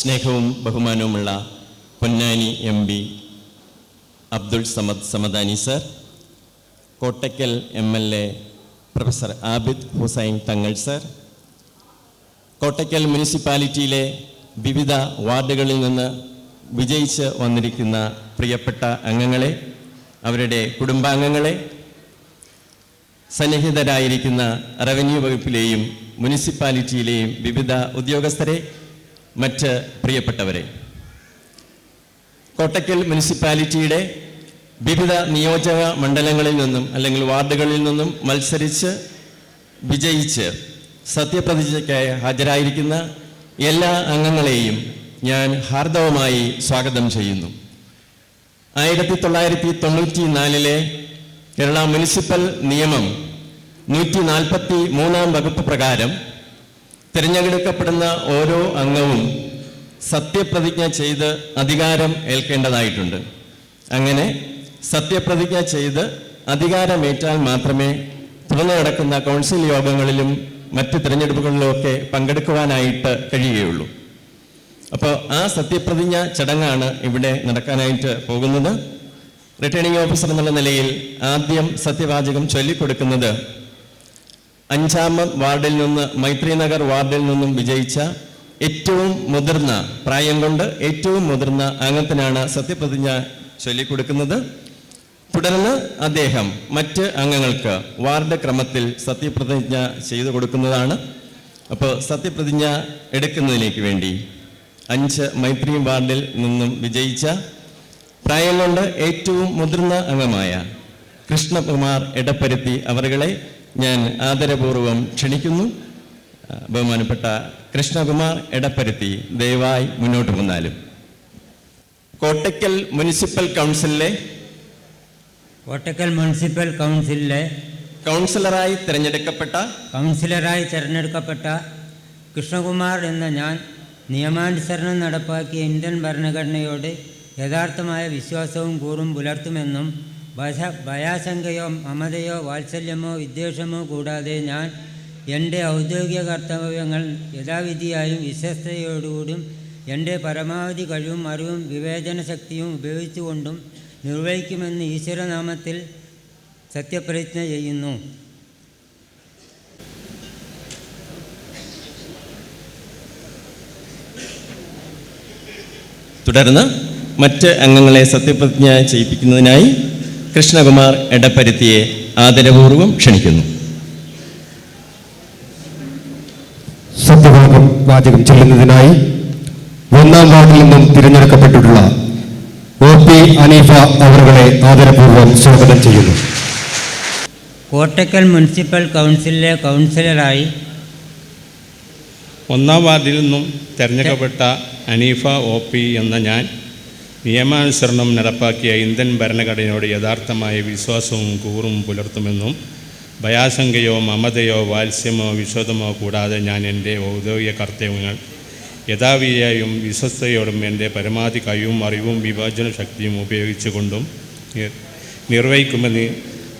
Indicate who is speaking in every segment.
Speaker 1: സ്നേഹവും ബഹുമാനവുമുള്ള Ponnani MP Abdul Samad Samadani sir, Kottakkal MLA professor Abid Hussain Thangal sir, Kottakkal മുനിസിപ്പാലിറ്റിയിലെ വിവിധ വാർഡുകളിൽ നിന്ന് വിജയിച്ച് വന്നിരിക്കുന്ന പ്രിയപ്പെട്ട അംഗങ്ങളെ, അവരുടെ കുടുംബാംഗങ്ങളെ, സന്നിഹിതരായിരിക്കുന്ന റവന്യൂ വകുപ്പിലെയും മുനിസിപ്പാലിറ്റിയിലെയും വിവിധ ഉദ്യോഗസ്ഥരെ, മറ്റ് പ്രിയപ്പെട്ടവരെ, കോട്ടയ്ക്കൽ മുനിസിപ്പാലിറ്റിയുടെ വിവിധ നിയോജക മണ്ഡലങ്ങളിൽ നിന്നും അല്ലെങ്കിൽ വാർഡുകളിൽ നിന്നും മത്സരിച്ച് വിജയിച്ച് സത്യപ്രതിജ്ഞയ്ക്കായി ഹാജരായിരിക്കുന്ന എല്ലാ അംഗങ്ങളെയും ഞാൻ ഹാർദവമായി സ്വാഗതം ചെയ്യുന്നു. 1994 കേരള മുനിസിപ്പൽ നിയമം 143 വകുപ്പ് പ്രകാരം തിരഞ്ഞെടുക്കപ്പെടുന്ന ഓരോ അംഗവും സത്യപ്രതിജ്ഞ ചെയ്ത് അധികാരം ഏൽക്കേണ്ടതായിട്ടുണ്ട്. അങ്ങനെ സത്യപ്രതിജ്ഞ ചെയ്ത് അധികാരമേറ്റാൽ മാത്രമേ തുറന്നു നടക്കുന്ന കൗൺസിൽ യോഗങ്ങളിലും മറ്റ് തിരഞ്ഞെടുപ്പുകളിലുമൊക്കെ പങ്കെടുക്കുവാനായിട്ട് കഴിയുകയുള്ളൂ. അപ്പോൾ ആ സത്യപ്രതിജ്ഞ ചടങ്ങാണ് ഇവിടെ നടക്കാനായിട്ട് പോകുന്നത്. റിട്ടേണിംഗ് ഓഫീസർ എന്നുള്ള നിലയിൽ ആദ്യം സത്യവാചകം ചൊല്ലിക്കൊടുക്കുന്നത് 5ാം വാർഡിൽ നിന്ന്, മൈത്രി നഗർ വാർഡിൽ നിന്നും വിജയിച്ച ഏറ്റവും മുതിർന്ന, പ്രായം കൊണ്ട് ഏറ്റവും മുതിർന്ന അംഗത്തിനാണ് സത്യപ്രതിജ്ഞ ചൊല്ലിക്കൊടുക്കുന്നത്. തുടർന്ന് അദ്ദേഹം മറ്റ് അംഗങ്ങൾക്ക് വാർഡ് ക്രമത്തിൽ സത്യപ്രതിജ്ഞ ചെയ്തു കൊടുക്കുന്നതാണ്. അപ്പോൾ സത്യപ്രതിജ്ഞ എടുക്കുന്നതിലേക്ക് വേണ്ടി 5 മൈത്രി വാർഡിൽ നിന്നും വിജയിച്ച പ്രായം കൊണ്ട് ഏറ്റവും മുതിർന്ന അംഗമായ കൃഷ്ണകുമാർ എടപ്പരുത്തി അവരുകളെ ഞാൻ ആദരപൂർവ്വം ക്ഷണിക്കുന്നു. ബഹുമാനപ്പെട്ട കൃഷ്ണകുമാർ എടപ്പരുത്തി ദയവായി മുന്നോട്ട് വന്നാലും. കോട്ടയ്ക്കൽ മുനിസിപ്പൽ കൗൺസിലിലെ കൗൺസിലറായി തിരഞ്ഞെടുക്കപ്പെട്ട
Speaker 2: കൃഷ്ണകുമാർ എന്ന ഞാൻ നിയമാനുസരണം നടപ്പാക്കിയ ഇന്ത്യൻ ഭരണഘടനയോട് യഥാർത്ഥമായ വിശ്വാസവും കൂറും പുലർത്തുമെന്നും ഭയാശങ്കയോ മമതയോ വാത്സല്യമോ വിദ്വേഷമോ കൂടാതെ ഞാൻ എൻ്റെ ഔദ്യോഗിക കർത്തവ്യങ്ങൾ യഥാവിധിയായും വിശ്വസ്തയോടുകൂടിയും എൻ്റെ പരമാവധി കഴിവും അറിവും വിവേചന ശക്തിയും ഉപയോഗിച്ചുകൊണ്ടും നിർവഹിക്കുമെന്ന് ഈശ്വരനാമത്തിൽ സത്യപ്രതിജ്ഞ ചെയ്യുന്നു.
Speaker 1: തുടർന്ന് മറ്റ് അംഗങ്ങളെ സത്യപ്രതിജ്ഞ ചെയ്യിപ്പിക്കുന്നതിനായി കൃഷ്ണകുമാർ എടപ്പരുത്തിയെ ആദരപൂർവ്വം ക്ഷണിക്കുന്നു.
Speaker 3: സത്യവാചകം ചൊല്ലുന്നതിനായി 1ാം വാർഡിൽ നിന്നും തിരഞ്ഞെടുക്കപ്പെട്ടിട്ടുള്ള OP അനീഫ അവരുകളെ ആദരപൂർവ്വം സ്വാഗതം ചെയ്യുന്നു.
Speaker 2: കോട്ടയ്ക്കൽ മുനിസിപ്പൽ കൗൺസിലിലെ കൗൺസിലറായി
Speaker 4: 1ാം വാർഡിൽ നിന്നും തിരഞ്ഞെടുക്കപ്പെട്ട അനീഫ OP എന്ന ഞാൻ നിയമാനുസരണം നടപ്പാക്കിയ ഇന്ത്യൻ ഭരണഘടനയോട് യഥാർത്ഥമായ വിശ്വാസവും കൂറും പുലർത്തുമെന്നും ഭയാശങ്കയോ മമതയോ വാത്സ്യമോ വിശ്വാസമോ കൂടാതെ ഞാൻ എൻ്റെ ഔദ്യോഗിക കർത്തവ്യങ്ങൾ യഥാവിധിയായും വിശ്വസ്തയോടും എൻ്റെ പരമാവധി കഴിവും അറിവും വിവേചന ശക്തിയും ഉപയോഗിച്ചുകൊണ്ടും നിർവഹിക്കുമെന്ന്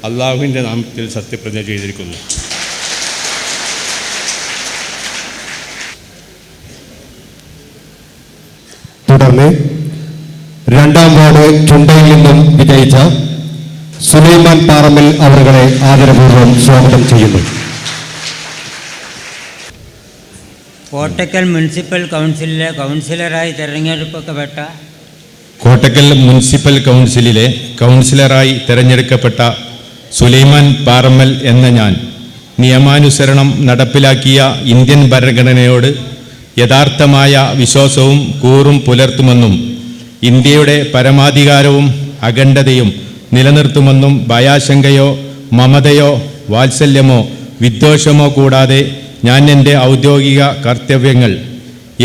Speaker 4: അള്ളാഹുവിൻ്റെ നാമത്തിൽ സത്യപ്രതിജ്ഞ ചെയ്തിരിക്കുന്നു.
Speaker 3: തുടർന്ന് 2ാം വാർഡ് ചുണ്ടയിൽ നിന്നും വിജയിച്ച സുലൈമാൻ പാറമ്മൽ അവരുകളെ ആദരപൂർവ്വം സ്വാഗതം ചെയ്യുന്നു.
Speaker 2: കോട്ടയ്ക്കൽ മുനിസിപ്പൽ കൗൺസിലിലെ കൗൺസിലറായി തിരഞ്ഞെടുക്കപ്പെട്ട
Speaker 5: കോട്ടയ്ക്കൽ മുനിസിപ്പൽ കൗൺസിലിലെ കൗൺസിലറായി തിരഞ്ഞെടുക്കപ്പെട്ട സുലൈമാൻ പാറമ്മൽ എന്ന ഞാൻ നിയമാനുസരണം നടപ്പിലാക്കിയ ഇന്ത്യൻ ഭരണഘടനയോട് യഥാർത്ഥമായ വിശ്വാസവും കൂറും പുലർത്തുമെന്നും ഇന്ത്യയുടെ പരമാധികാരവും അഖണ്ഡതയും നിലനിർത്തുമെന്നും ഭയാശങ്കയോ മമതയോ വാത്സല്യമോ വിദ്വേഷമോ കൂടാതെ ഞാൻ എൻ്റെ ഔദ്യോഗിക കർത്തവ്യങ്ങൾ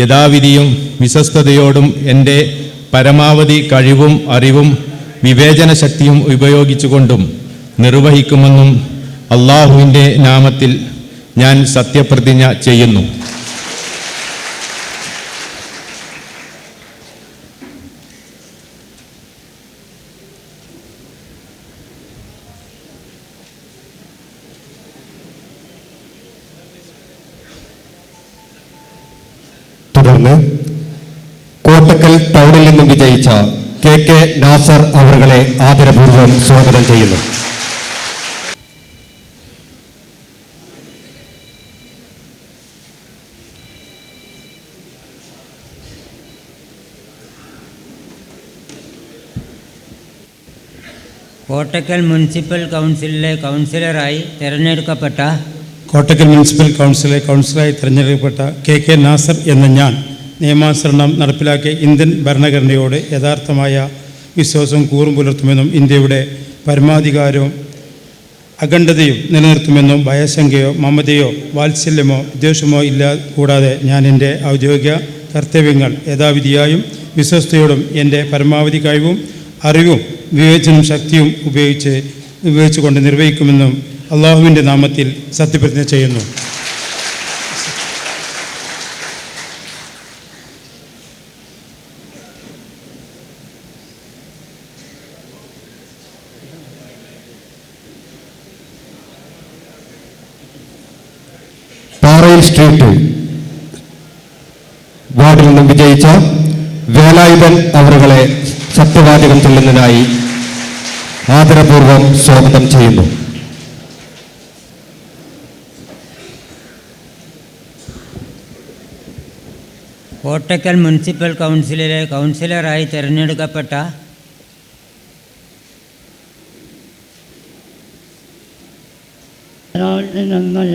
Speaker 5: യഥാവിധിയും വിശ്വസ്തയോടും എൻ്റെ പരമാവധി കഴിവും അറിവും വിവേചന ശക്തിയും ഉപയോഗിച്ചുകൊണ്ടും നിർവഹിക്കുമെന്നും അള്ളാഹുവിൻ്റെ നാമത്തിൽ ഞാൻ സത്യപ്രതിജ്ഞ ചെയ്യുന്നു.
Speaker 3: തുടർന്ന് കോട്ടക്കൽ ടൗണിൽ നിന്നും വിജയിച്ച KK നാസർ അവരുടെ ആദരപൂർവ്വം സ്വാഗതം ചെയ്യുന്നു.
Speaker 2: കോട്ടക്കൽ മുനിസിപ്പൽ കൗൺസിലിലെ കൗൺസിലറായി തിരഞ്ഞെടുക്കപ്പെട്ട
Speaker 6: കോട്ടക്കൽ മുനിസിപ്പൽ കൗൺസിലിലെ കൗൺസിലറായി തിരഞ്ഞെടുക്കപ്പെട്ട KK നാസർ എന്ന ഞാൻ നിയമാനുസരണം നടപ്പിലാക്കിയ ഇന്ത്യൻ ഭരണഘടനയോട് യഥാർത്ഥമായ വിശ്വാസവും കൂറും പുലർത്തുമെന്നും ഇന്ത്യയുടെ പരമാധികാരവും അഖണ്ഡതയും നിലനിർത്തുമെന്നും ഭയശങ്കയോ മമതയോ വാത്സല്യമോ വിദ്വേഷമോ കൂടാതെ ഞാൻ എൻ്റെ ഔദ്യോഗിക കർത്തവ്യങ്ങൾ യഥാവിധിയായും വിശ്വസ്തയോടും എൻ്റെ പരമാവധി കഴിവും അറിവും വിവേചനവും ശക്തിയും ഉപയോഗിച്ചുകൊണ്ട് നിർവഹിക്കുമെന്നും അള്ളാഹുവിൻ്റെ നാമത്തിൽ സത്യപ്രതിജ്ഞ ചെയ്യുന്നു.
Speaker 3: പാറയിൽ സ്ട്രീറ്റ് വാർഡിൽ നിന്നും വിജയിച്ച വേലായുധൻ അവരുടെ സത്യവാചകം ചൊല്ലുന്നതിനായി ആദരപൂർവ്വം സ്വാഗതം ചെയ്യുന്നു.
Speaker 2: കോട്ടക്കൽ മുനിസിപ്പൽ കൗൺസിലിലെ കൗൺസിലറായി തിരഞ്ഞെടുക്കപ്പെട്ട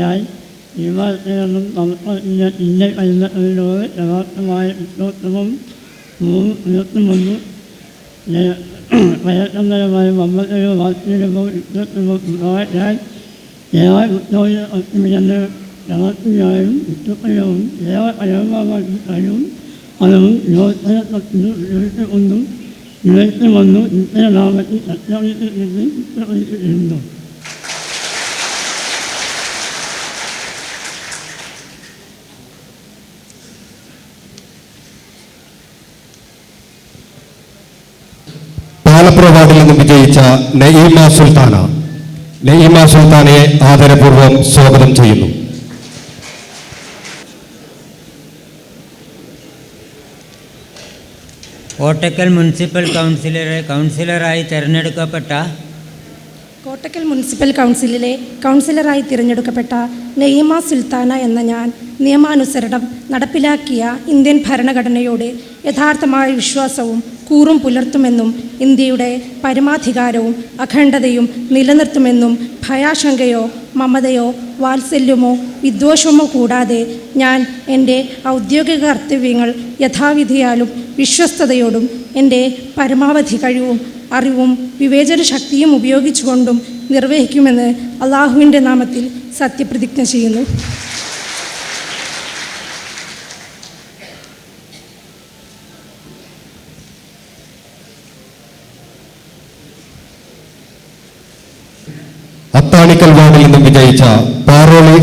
Speaker 7: ഞാൻ വിവാഹത്തിനൊന്നും നമുക്ക് ഇന്ത്യൻ കൈനോട് യഥാർത്ഥമായ വിശ്വാസവും ഉയർത്തുമെന്നും ഭയങ്കരമായ മമ്മയോ വാർത്തയിലോ വിശ്വാസമോ ഞാൻ ഏറെ ഉദ്യോഗ യഥാർത്ഥയായും വിശ്വസനവും ഏറെ അയവാകാനും അതും യോജനക്കൊണ്ടും വിവേചനമെന്നും ഇന്ത്യ നാമത്തിൽ സത്യവിരുന്നു.
Speaker 3: പാലപ്പുഴ വാർഡിൽ നിന്നും വിജയിച്ച നഈമ സുൽത്താനയെ ആദരപൂർവ്വം സ്വാഗതം ചെയ്യുന്നു.
Speaker 2: കോട്ടക്കൽ മുനിസിപ്പൽ കൗൺസിലറായി തിരഞ്ഞെടുക്കപ്പെട്ട
Speaker 8: കോട്ടക്കൽ മുനിസിപ്പൽ കൗൺസിലിലെ കൗൺസിലറായി തിരഞ്ഞെടുക്കപ്പെട്ട നഈമ സുൽത്താന എന്ന ഞാൻ നിയമാനുസരണം നടപ്പിലാക്കിയ ഇന്ത്യൻ ഭരണഘടനയോട് യഥാർത്ഥമായ വിശ്വാസവും കൂറും പുലർത്തുമെന്നും ഇന്ത്യയുടെ പരമാധികാരവും അഖണ്ഡതയും നിലനിർത്തുമെന്നും ഭയാശങ്കയോ മമതയോ വാത്സല്യമോ വിദ്വേഷമോ കൂടാതെ ഞാൻ എൻ്റെ ഔദ്യോഗിക കർത്തവ്യങ്ങൾ യഥാവിധിയാലും വിശ്വസ്തയോടും എൻ്റെ പരമാവധി കഴിവും അറിവും വിവേചന ശക്തിയും ഉപയോഗിച്ചുകൊണ്ടും നിർവഹിക്കുമെന്ന് അള്ളാഹുവിൻ്റെ നാമത്തിൽ സത്യപ്രതിജ്ഞ ചെയ്യുന്നു.
Speaker 3: അത്താണിക്കൽ വാർഡിൽ നിന്നും വിജയിച്ച പാറോളി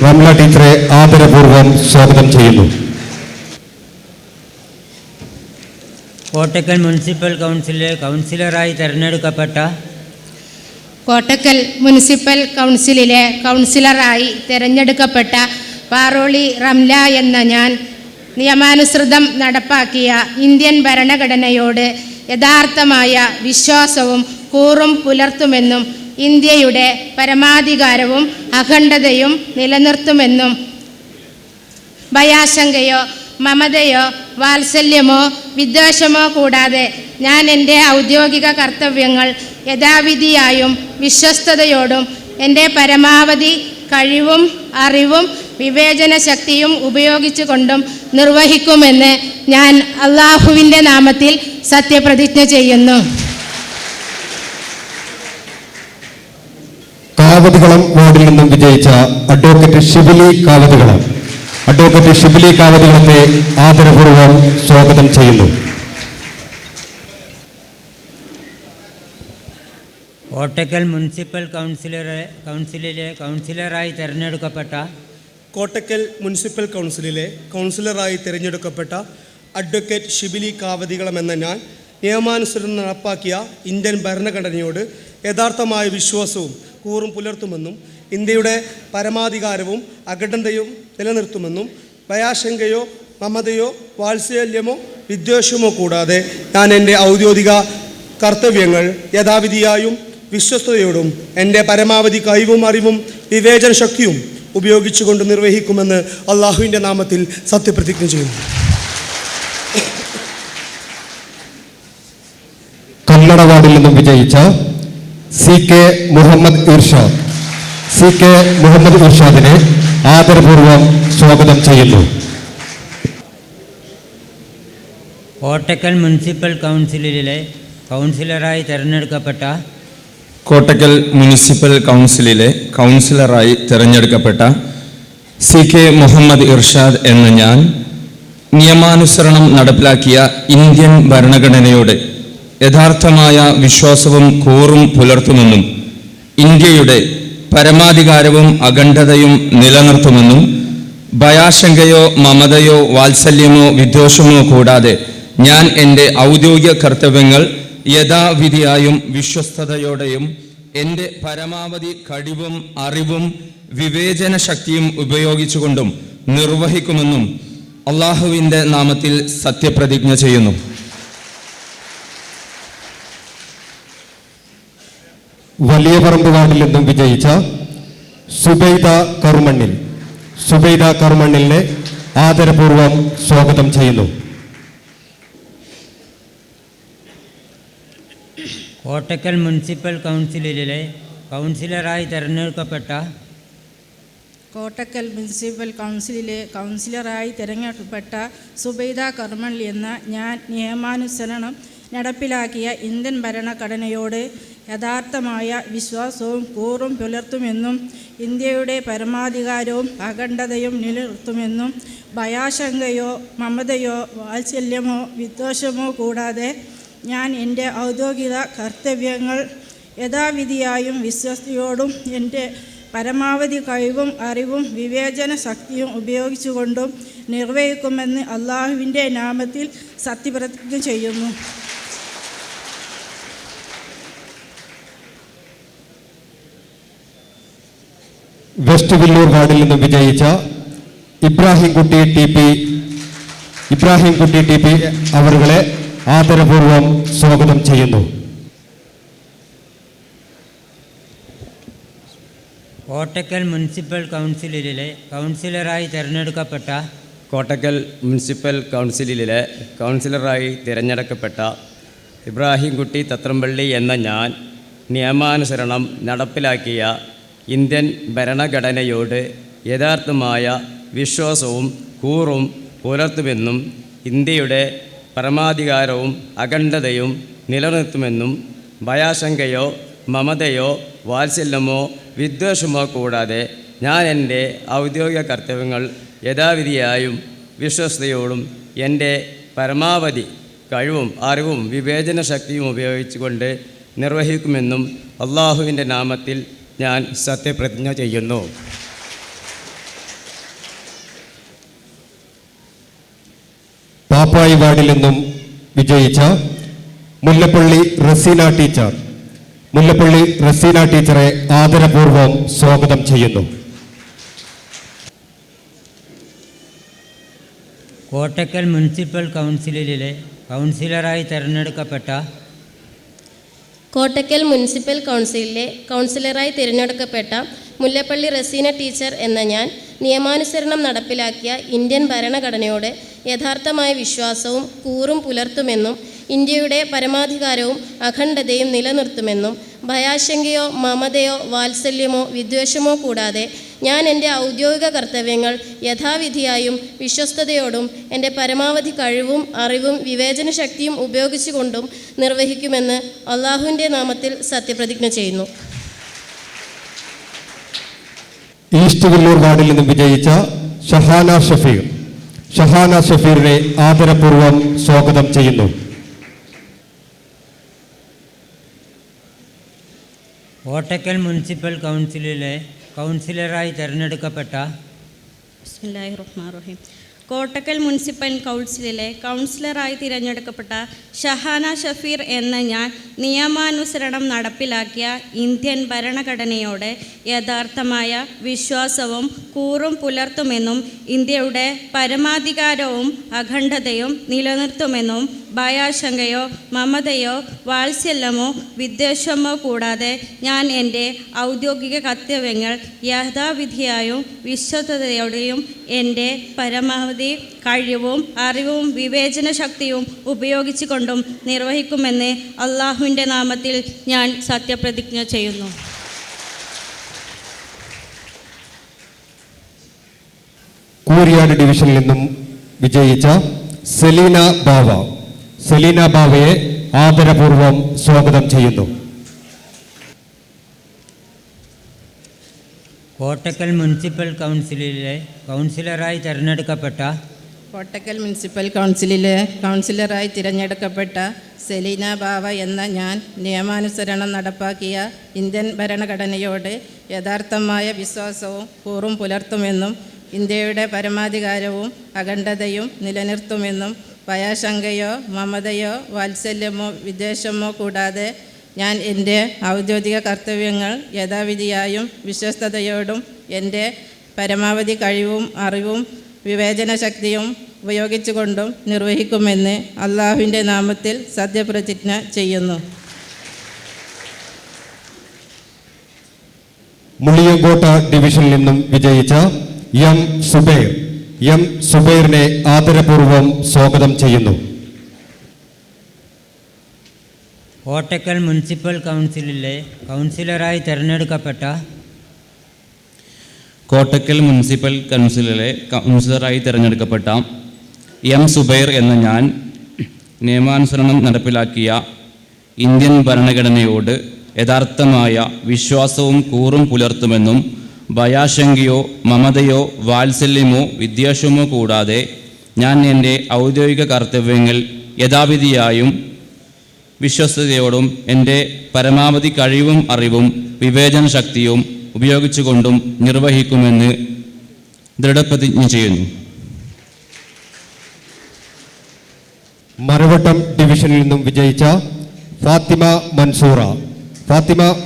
Speaker 3: റംല ടീച്ചറെ ആദരപൂർവ്വം സ്വാഗതം ചെയ്യുന്നു.
Speaker 2: കോട്ടക്കൽ മുനിസിപ്പൽ കൗൺസിലിലെ കൗൺസിലറായി തിരഞ്ഞെടുക്കപ്പെട്ട
Speaker 9: കോട്ടക്കൽ മുനിസിപ്പൽ കൗൺസിലിലെ കൗൺസിലറായി തിരഞ്ഞെടുക്കപ്പെട്ട പാറോളി റംല എന്ന ഞാൻ നിയമാനുസൃതം നടപ്പാക്കിയ ഇന്ത്യൻ ഭരണഘടനയോട് യഥാർത്ഥമായ വിശ്വാസവും കൂറും പുലർത്തുമെന്നും ഇന്ത്യയുടെ പരമാധികാരവും അഖണ്ഡതയും നിലനിർത്തുമെന്നും ഭയാശങ്കയോ മമതയോ വാത്സല്യമോ വിദ്വേഷമോ കൂടാതെ ഞാൻ എൻ്റെ ഔദ്യോഗിക കർത്തവ്യങ്ങൾ യഥാവിധിയായും വിശ്വസ്തയോടും എൻ്റെ പരമാവധി കഴിവും അറിവും വിവേചന ശക്തിയും ഉപയോഗിച്ചുകൊണ്ടും നിർവഹിക്കുമെന്ന് ഞാൻ അള്ളാഹുവിൻ്റെ നാമത്തിൽ സത്യപ്രതിജ്ഞ ചെയ്യുന്നു.
Speaker 3: കാവതികളം വാർഡിൽ നിന്നും വിജയിച്ച അഡ്വക്കേറ്റ് ഷിബിലി കാവതികളത്തെ ആദരപൂർവ്വം സ്വാഗതം ചെയ്യുന്നു.
Speaker 2: കോട്ടക്കൽ മുനിസിപ്പൽ കൗൺസിലിലെ കൗൺസിലറായി തിരഞ്ഞെടുക്കപ്പെട്ട
Speaker 10: കോട്ടക്കൽ മുനിസിപ്പൽ കൗൺസിലിലെ കൗൺസിലറായി തിരഞ്ഞെടുക്കപ്പെട്ട അഡ്വക്കേറ്റ് ഷിബിലി കാവതികളം എന്ന ഞാൻ നിയമാനുസരണം നടപ്പാക്കിയ ഇന്ത്യൻ ഭരണഘടനയോട് യഥാർത്ഥമായ വിശ്വാസവും കൂറും പുലർത്തുമെന്നും ഇന്ത്യയുടെ പരമാധികാരവും അഖണ്ഡതയും നിലനിർത്തുമെന്നും ഭയാശങ്കയോ മമതയോ വാത്സല്യമോ വിദ്വേഷമോ കൂടാതെ ഞാൻ എൻ്റെ ഔദ്യോഗിക കർത്തവ്യങ്ങൾ യഥാവിധിയായും വിശ്വസ്തയോടും എൻ്റെ പരമാവധി കഴിവും അറിവും വിവേചന ശക്തിയും ഉപയോഗിച്ചുകൊണ്ട് നിർവഹിക്കുമെന്ന് അള്ളാഹുവിൻ്റെ നാമത്തിൽ സത്യപ്രതിജ്ഞ ചെയ്യുന്നു.
Speaker 3: കല്ലട വാർഡിൽ നിന്നും വിജയിച്ച CK മുഹമ്മദ് ഇർഷാദിനെ ആദരപൂർവ്വം സ്വാഗതം ചെയ്യുന്നു.
Speaker 2: കോട്ടക്കൽ മുനിസിപ്പൽ കൗൺസിലിലെ കൗൺസിലറായി തിരഞ്ഞെടുക്കപ്പെട്ട
Speaker 5: കോട്ടക്കൽ മുനിസിപ്പൽ കൗൺസിലിലെ കൗൺസിലറായി തിരഞ്ഞെടുക്കപ്പെട്ട CK മുഹമ്മദ് ഇർഷാദ് എന്ന ഞാൻ നിയമാനുസരണം നടപ്പിലാക്കിയ ഇന്ത്യൻ ഭരണഘടനയോട് യഥാർത്ഥമായ വിശ്വാസവും കൂറും പുലർത്തുമെന്നും ഇന്ത്യയുടെ പരമാധികാരവും അഖണ്ഡതയും നിലനിർത്തുമെന്നും ഭയാശങ്കയോ മമതയോ വാത്സല്യമോ വിദ്വേഷമോ കൂടാതെ ഞാൻ എൻ്റെ ഔദ്യോഗിക കർത്തവ്യങ്ങൾ യഥാവിധിയായും വിശ്വസ്തയോടെയും എൻ്റെ പരമാവധി കഴിവും അറിവും വിവേചന ശക്തിയും ഉപയോഗിച്ചുകൊണ്ടും നിർവഹിക്കുമെന്നും അള്ളാഹുവിൻ്റെ നാമത്തിൽ സത്യപ്രതിജ്ഞ ചെയ്യുന്നു.
Speaker 3: വലിയ പറമ്പ് വാർഡിൽ നിന്നും വിജയിച്ച സുബൈദ കറുമണ്ണിലിനെ ആദരപൂർവ്വം സ്വാഗതം ചെയ്യുന്നു.
Speaker 2: കോട്ടക്കൽ മുനിസിപ്പൽ കൗൺസിലിലെ കൗൺസിലറായി തിരഞ്ഞെടുക്കപ്പെട്ട
Speaker 9: കോട്ടക്കൽ മുനിസിപ്പൽ കൗൺസിലറായി തിരഞ്ഞെടുക്കപ്പെട്ട സുബൈദ കർമൽ എന്ന ഞാൻ നിയമാനുസരണം നടപ്പിലാക്കിയ ഇന്ത്യൻ ഭരണഘടനയോട് യഥാർത്ഥമായ വിശ്വാസവും കൂറും പുലർത്തുമെന്നും ഇന്ത്യയുടെ പരമാധികാരവും അഖണ്ഡതയും നിലനിർത്തുമെന്നും ഭയാശങ്കയോ മമതയോ വാത്സല്യമോ വിദ്വേഷമോ കൂടാതെ ഞാൻ എൻ്റെ ഔദ്യോഗിക കർത്തവ്യങ്ങൾ യഥാവിധിയായും വിശ്വസ്തയോടും എൻ്റെ പരമാവധി കഴിവും അറിവും വിവേചന ശക്തിയും ഉപയോഗിച്ചുകൊണ്ടും നിർവഹിക്കുമെന്ന് അള്ളാഹുവിൻ്റെ നാമത്തിൽ സത്യപ്രതിജ്ഞ ചെയ്യുന്നു.
Speaker 3: വെസ്റ്റ് വില്ലൂർ വാർഡിൽ നിന്നും വിജയിച്ച ഇബ്രാഹിംകുട്ടി ടി പി അവരുടെ ആദരപൂർവ്വം സ്വാഗതം ചെയ്യുന്നു.
Speaker 2: കോട്ടക്കൽ മുനിസിപ്പൽ കൗൺസിലിലെ കൗൺസിലറായി തിരഞ്ഞെടുക്കപ്പെട്ട
Speaker 11: കോട്ടക്കൽ മുനിസിപ്പൽ കൗൺസിലിലെ കൗൺസിലറായി തിരഞ്ഞെടുക്കപ്പെട്ട ഇബ്രാഹിംകുട്ടി തത്രമ്പള്ളി എന്ന ഞാൻ നിയമാനുസരണം നടപ്പിലാക്കിയ ഇന്ത്യൻ ഭരണഘടനയോട് യഥാർത്ഥമായ വിശ്വാസവും കൂറും പുലർത്തുമെന്നും ഇന്ത്യയുടെ പരമാധികാരവും അഖണ്ഡതയും നിലനിർത്തുമെന്നും ഭയാശങ്കയോ മമതയോ വാത്സല്യമോ വിദ്വേഷമോ കൂടാതെ ഞാൻ എൻ്റെ ഔദ്യോഗിക കർത്തവ്യങ്ങൾ യഥാവിധിയായും വിശ്വസ്തയോടും എൻ്റെ പരമാവധി കഴിവും അറിവും വിവേചന ശക്തിയും ഉപയോഗിച്ചുകൊണ്ട് നിർവഹിക്കുമെന്നും അള്ളാഹുവിൻ്റെ നാമത്തിൽ ഞാൻ സത്യപ്രതിജ്ഞ ചെയ്യുന്നു.
Speaker 3: പാപ്പായി വാർഡിൽ നിന്നും വിജയിച്ച മുല്ലപ്പള്ളി റസീന ടീച്ചറെ ആദരപൂർവ്വം സ്വാഗതം ചെയ്യുന്നു.
Speaker 2: കോട്ടക്കൽ മുനിസിപ്പൽ കൗൺസിലിലെ കൗൺസിലറായി തിരഞ്ഞെടുക്കപ്പെട്ട
Speaker 12: കോട്ടക്കൽ മുനിസിപ്പൽ കൗൺസിലിലെ കൗൺസിലറായി തിരഞ്ഞെടുക്കപ്പെട്ട മുല്ലപ്പള്ളി റസീന ടീച്ചർ എന്ന ഞാൻ നിയമാനുസരണം നടപ്പിലാക്കിയ ഇന്ത്യൻ ഭരണഘടനയോട് യഥാർത്ഥമായ വിശ്വാസവും കൂറും പുലർത്തുമെന്നും ഇന്ത്യയുടെ പരമാധികാരവും അഖണ്ഡതയും നിലനിർത്തുമെന്നും ഭയാശങ്കയോ മമതയോ വാത്സല്യമോ വിദ്വേഷമോ കൂടാതെ ഞാൻ എൻ്റെ ഔദ്യോഗിക കർത്തവ്യങ്ങൾ യഥാവിധിയായും വിശ്വസ്തയോടും എൻ്റെ പരമാവധി കഴിവും അറിവും വിവേചന ശക്തിയും ഉപയോഗിച്ചുകൊണ്ടും നിർവഹിക്കുമെന്ന് അള്ളാഹുവിൻ്റെ നാമത്തിൽ സത്യപ്രതിജ്ഞ ചെയ്യുന്നു.
Speaker 3: ഈസ്റ്റ് വില്ലൂർ വാർഡിൽ നിന്നും വിജയിച്ച ഷഹാന ഷഫീറിനെ ആദരപൂർവ്വം സ്വാഗതം ചെയ്യുന്നു.
Speaker 2: കോട്ടക്കൽ മുനിസിപ്പൽ കൗൺസിലിലെ കൗൺസിലറായി തിരഞ്ഞെടുക്കപ്പെട്ട
Speaker 12: ബിസ്മില്ലാഹിർ റഹ്മാനിർ റഹീം
Speaker 13: കോട്ടക്കൽ മുനിസിപ്പൽ കൗൺസിലിലെ കൗൺസിലറായി തിരഞ്ഞെടുക്കപ്പെട്ട ഷഹാന ഷഫീർ എന്ന ഞാൻ നിയമാനുസരണം നടപ്പിലാക്കിയ ഇന്ത്യൻ ഭരണഘടനയോട് യഥാർത്ഥമായ വിശ്വാസവും കൂറും പുലർത്തുമെന്നും ഇന്ത്യയുടെ പരമാധികാരവും അഖണ്ഡതയും നിലനിർത്തുമെന്നും ഭയാശങ്കയോ മമതയോ വാത്സല്യമോ വിദ്വേഷമോ കൂടാതെ ഞാൻ എൻ്റെ ഔദ്യോഗിക കർത്തവ്യങ്ങൾ യഥാവിധിയായും വിശ്വസ്തയോടെയും എൻ്റെ പരമാവധി കഴിവും അറിവും വിവേചന ശക്തിയും ഉപയോഗിച്ചുകൊണ്ടും നിർവഹിക്കുമെന്ന് അള്ളാഹുവിൻ്റെ നാമത്തിൽ ഞാൻ സത്യപ്രതിജ്ഞ ചെയ്യുന്നു.
Speaker 3: കൂരിയാട് ഡിവിഷനിൽ നിന്നും വിജയിച്ച സെലീന ബാവയെ ആദരപൂർവ്വം സ്വാഗതം ചെയ്യുന്നു.
Speaker 2: കോട്ടക്കൽ മുനിസിപ്പൽ കൗൺസിലിലെ കൗൺസിലറായി തിരഞ്ഞെടുക്കപ്പെട്ട
Speaker 9: കോട്ടക്കൽ മുനിസിപ്പൽ കൗൺസിലിലെ കൗൺസിലറായി തിരഞ്ഞെടുക്കപ്പെട്ട സെലീന ബാവ എന്ന ഞാൻ നിയമാനുസരണം നടപ്പാക്കിയ ഇന്ത്യൻ ഭരണഘടനയോട് യഥാർത്ഥമായ വിശ്വാസവും കൂറും പുലർത്തുമെന്നും ഇന്ത്യയുടെ പരമാധികാരവും അഖണ്ഡതയും നിലനിർത്തുമെന്നും ഭയാശങ്കയോ മമതയോ വാത്സല്യമോ വിദ്വേഷമോ കൂടാതെ ഞാൻ എൻ്റെ ഔദ്യോഗിക കർത്തവ്യങ്ങൾ യഥാവിധിയായും വിശ്വസ്തയോടും എൻ്റെ പരമാവധി കഴിവും അറിവും വിവേചന ശക്തിയും ഉപയോഗിച്ചുകൊണ്ടും നിർവഹിക്കുമെന്ന് അള്ളാഹുവിൻ്റെ നാമത്തിൽ സത്യപ്രതിജ്ഞ ചെയ്യുന്നു.
Speaker 3: മുള്ളിയങ്കോട്ട ഡിവിഷനിൽ നിന്നും വിജയിച്ച എം സുബൈറിനെ ആദരപൂർവ്വം സ്വാഗതം ചെയ്യുന്നു.
Speaker 2: കോട്ടക്കൽ മുനിസിപ്പൽ കൗൺസിലിലെ കൗൺസിലറായി തിരഞ്ഞെടുക്കപ്പെട്ട
Speaker 5: കോട്ടക്കൽ മുനിസിപ്പൽ കൗൺസിലിലെ കൗൺസിലറായി തിരഞ്ഞെടുക്കപ്പെട്ട എം സുബൈർ എന്ന ഞാൻ നിയമാനുസരണം നടപ്പിലാക്കിയ ഇന്ത്യൻ ഭരണഘടനയോട് യഥാർത്ഥമായ വിശ്വാസവും കൂറും പുലർത്തുമെന്നും ഭയാശങ്കയോ മമതയോ വാത്സല്യമോ വിദ്വേഷമോ കൂടാതെ ഞാൻ എൻ്റെ ഔദ്യോഗിക കർത്തവ്യങ്ങൾ യഥാവിധിയായും വിശ്വസ്തയോടും എൻ്റെ പരമാവധി കഴിവും അറിവും വിവേചന ശക്തിയും ഉപയോഗിച്ചുകൊണ്ടും നിർവഹിക്കുമെന്ന് ദൃഢപ്രതിജ്ഞ ചെയ്യുന്നു.
Speaker 3: മറവട്ടം ഡിവിഷനിൽ നിന്നും വിജയിച്ച ഫാത്തിമ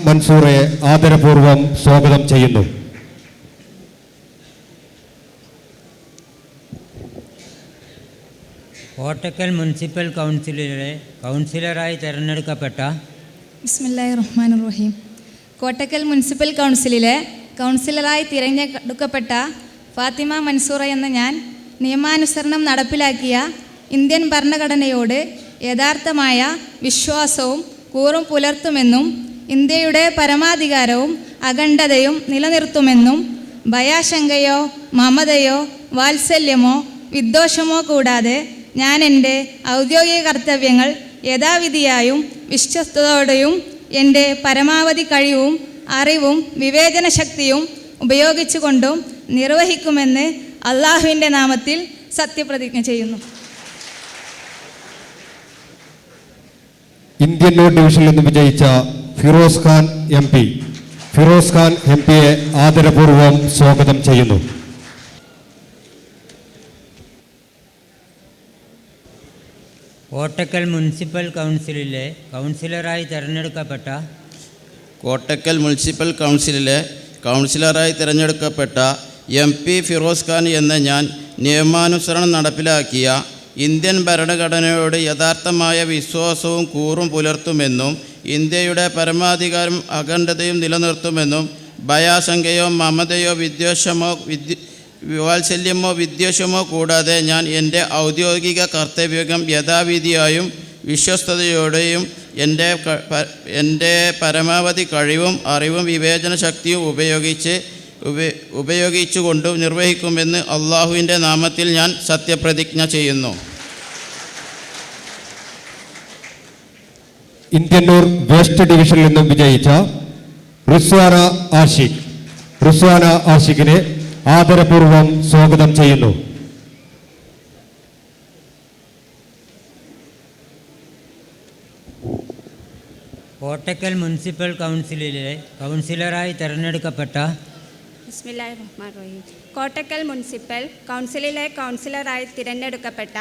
Speaker 3: മൻസൂറെ ആദരപൂർവ്വം സ്വാഗതം ചെയ്യുന്നു.
Speaker 2: കോട്ടക്കൽ മുനിസിപ്പൽ കൗൺസിലിലെ കൗൺസിലറായി തിരഞ്ഞെടുക്കപ്പെട്ട
Speaker 14: ബിസ്മില്ലാഹിർ റഹ്മാനിർ റഹീം. കോട്ടക്കൽ മുനിസിപ്പൽ കൗൺസിലിലെ കൗൺസിലറായി തിരഞ്ഞെടുക്കപ്പെട്ട ഫാത്തിമ മൻസൂറ എന്ന ഞാൻ നിയമാനുസരണം നടപ്പിലാക്കിയ ഇന്ത്യൻ ഭരണഘടനയോട് യഥാർത്ഥമായ വിശ്വാസവും കൂറും പുലർത്തുമെന്നും ഇന്ത്യയുടെ പരമാധികാരവും അഖണ്ഡതയും നിലനിർത്തുമെന്നും ഭയാശങ്കയോ മമതയോ വാത്സല്യമോ വിദ്വേഷമോ കൂടാതെ ഞാൻ എൻ്റെ ഔദ്യോഗിക കർത്തവ്യങ്ങൾ യഥാവിധിയായും വിശ്വസ്തയോടെയും എൻ്റെ പരമാവധി കഴിവും അറിവും വിവേചന ശക്തിയും ഉപയോഗിച്ചുകൊണ്ടും നിർവഹിക്കുമെന്ന് അള്ളാഹുവിൻ്റെ നാമത്തിൽ സത്യപ്രതിജ്ഞ ചെയ്യുന്നു.
Speaker 3: ഇന്ത്യൻ നോർത്ത് ഡിവിഷനിൽ നിന്ന് വിജയിച്ച ഫിറോസ് ഖാൻ എം പിയെ ആദരപൂർവ്വം സ്വാഗതം ചെയ്യുന്നു.
Speaker 2: കോട്ടക്കൽ മുനിസിപ്പൽ കൗൺസിലിലെ കൗൺസിലറായി തിരഞ്ഞെടുക്കപ്പെട്ട
Speaker 15: കോട്ടക്കൽ മുനിസിപ്പൽ കൗൺസിലിലെ കൗൺസിലറായി തിരഞ്ഞെടുക്കപ്പെട്ട എം പി ഫിറോസ് ഖാൻ എന്ന ഞാൻ നിയമാനുസരണം നടപ്പിലാക്കിയ ഇന്ത്യൻ ഭരണഘടനയോട് യഥാർത്ഥമായ വിശ്വാസവും കൂറും പുലർത്തുമെന്നും ഇന്ത്യയുടെ പരമാധികാരം അഖണ്ഡതയും നിലനിർത്തുമെന്നും ഭയാശങ്കയോ മമതയോ വാത്സല്യമോ വിദ്വേഷമോ കൂടാതെ ഞാൻ എൻ്റെ ഔദ്യോഗിക കർത്തവ്യം യഥാവിധിയായും വിശ്വസ്തയോടെയും എൻ്റെ പരമാവധി കഴിവും അറിവും വിവേചന ശക്തിയും ഉപയോഗിച്ചുകൊണ്ടും നിർവഹിക്കുമെന്ന് അള്ളാഹുവിൻ്റെ നാമത്തിൽ ഞാൻ സത്യപ്രതിജ്ഞ ചെയ്യുന്നു.
Speaker 3: ഇന്ത്യൻ നോർത്ത് വെസ്റ്റ് ഡിവിഷനിൽ നിന്നും വിജയിച്ച റുസ്വാന ആഷിഖിനെ ആദരപൂർവ്വം സ്വാഗതം ചെയ്യുന്നു.
Speaker 2: കോട്ടക്കൽ മുനിസിപ്പൽ കൗൺസിലിലെ കൗൺസിലറായി തിരഞ്ഞെടുക്കപ്പെട്ട
Speaker 16: ബിസ്മില്ലാഹിർ റഹ്മാനിർ റഹീം. കോട്ടക്കൽ മുനിസിപ്പൽ കൗൺസിലിലെ കൗൺസിലറായി തിരഞ്ഞെടുക്കപ്പെട്ട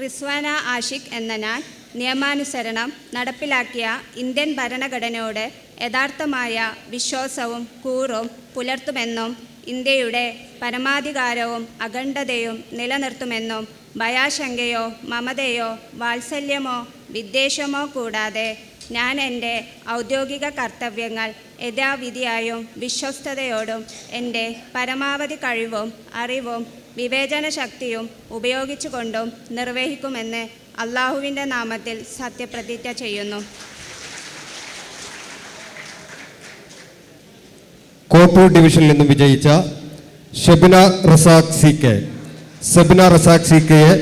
Speaker 16: റിസ്വാന ആഷിഖ് എന്ന ഞാൻ നിയമാനുസരണം നടപ്പിലാക്കിയ ഇന്ത്യൻ ഭരണഘടനയോട് യഥാർത്ഥമായ വിശ്വാസവും കൂറും പുലർത്തുമെന്നും ഇന്ത്യയുടെ പരമാധികാരവും അഖണ്ഡതയും നിലനിർത്തുമെന്നും ഭയാശങ്കയോ മമതയോ വാത്സല്യമോ വിദ്വേഷമോ കൂടാതെ ഞാൻ എൻ്റെ ഔദ്യോഗിക കർത്തവ്യങ്ങൾ യഥാവിധിയായും വിശ്വസ്തയോടും എൻ്റെ പരമാവധി കഴിവും അറിവും വിവേചന ശക്തിയും ഉപയോഗിച്ചുകൊണ്ടും നിർവഹിക്കുമെന്ന് അള്ളാഹുവിൻ്റെ നാമത്തിൽ സത്യപ്രതിജ്ഞ ചെയ്യുന്നു.
Speaker 3: കോട്ടൂർ ഡിവിഷനിൽ നിന്നും വിജയിച്ച Shebina Razak C K Sebina Razak C കെയെ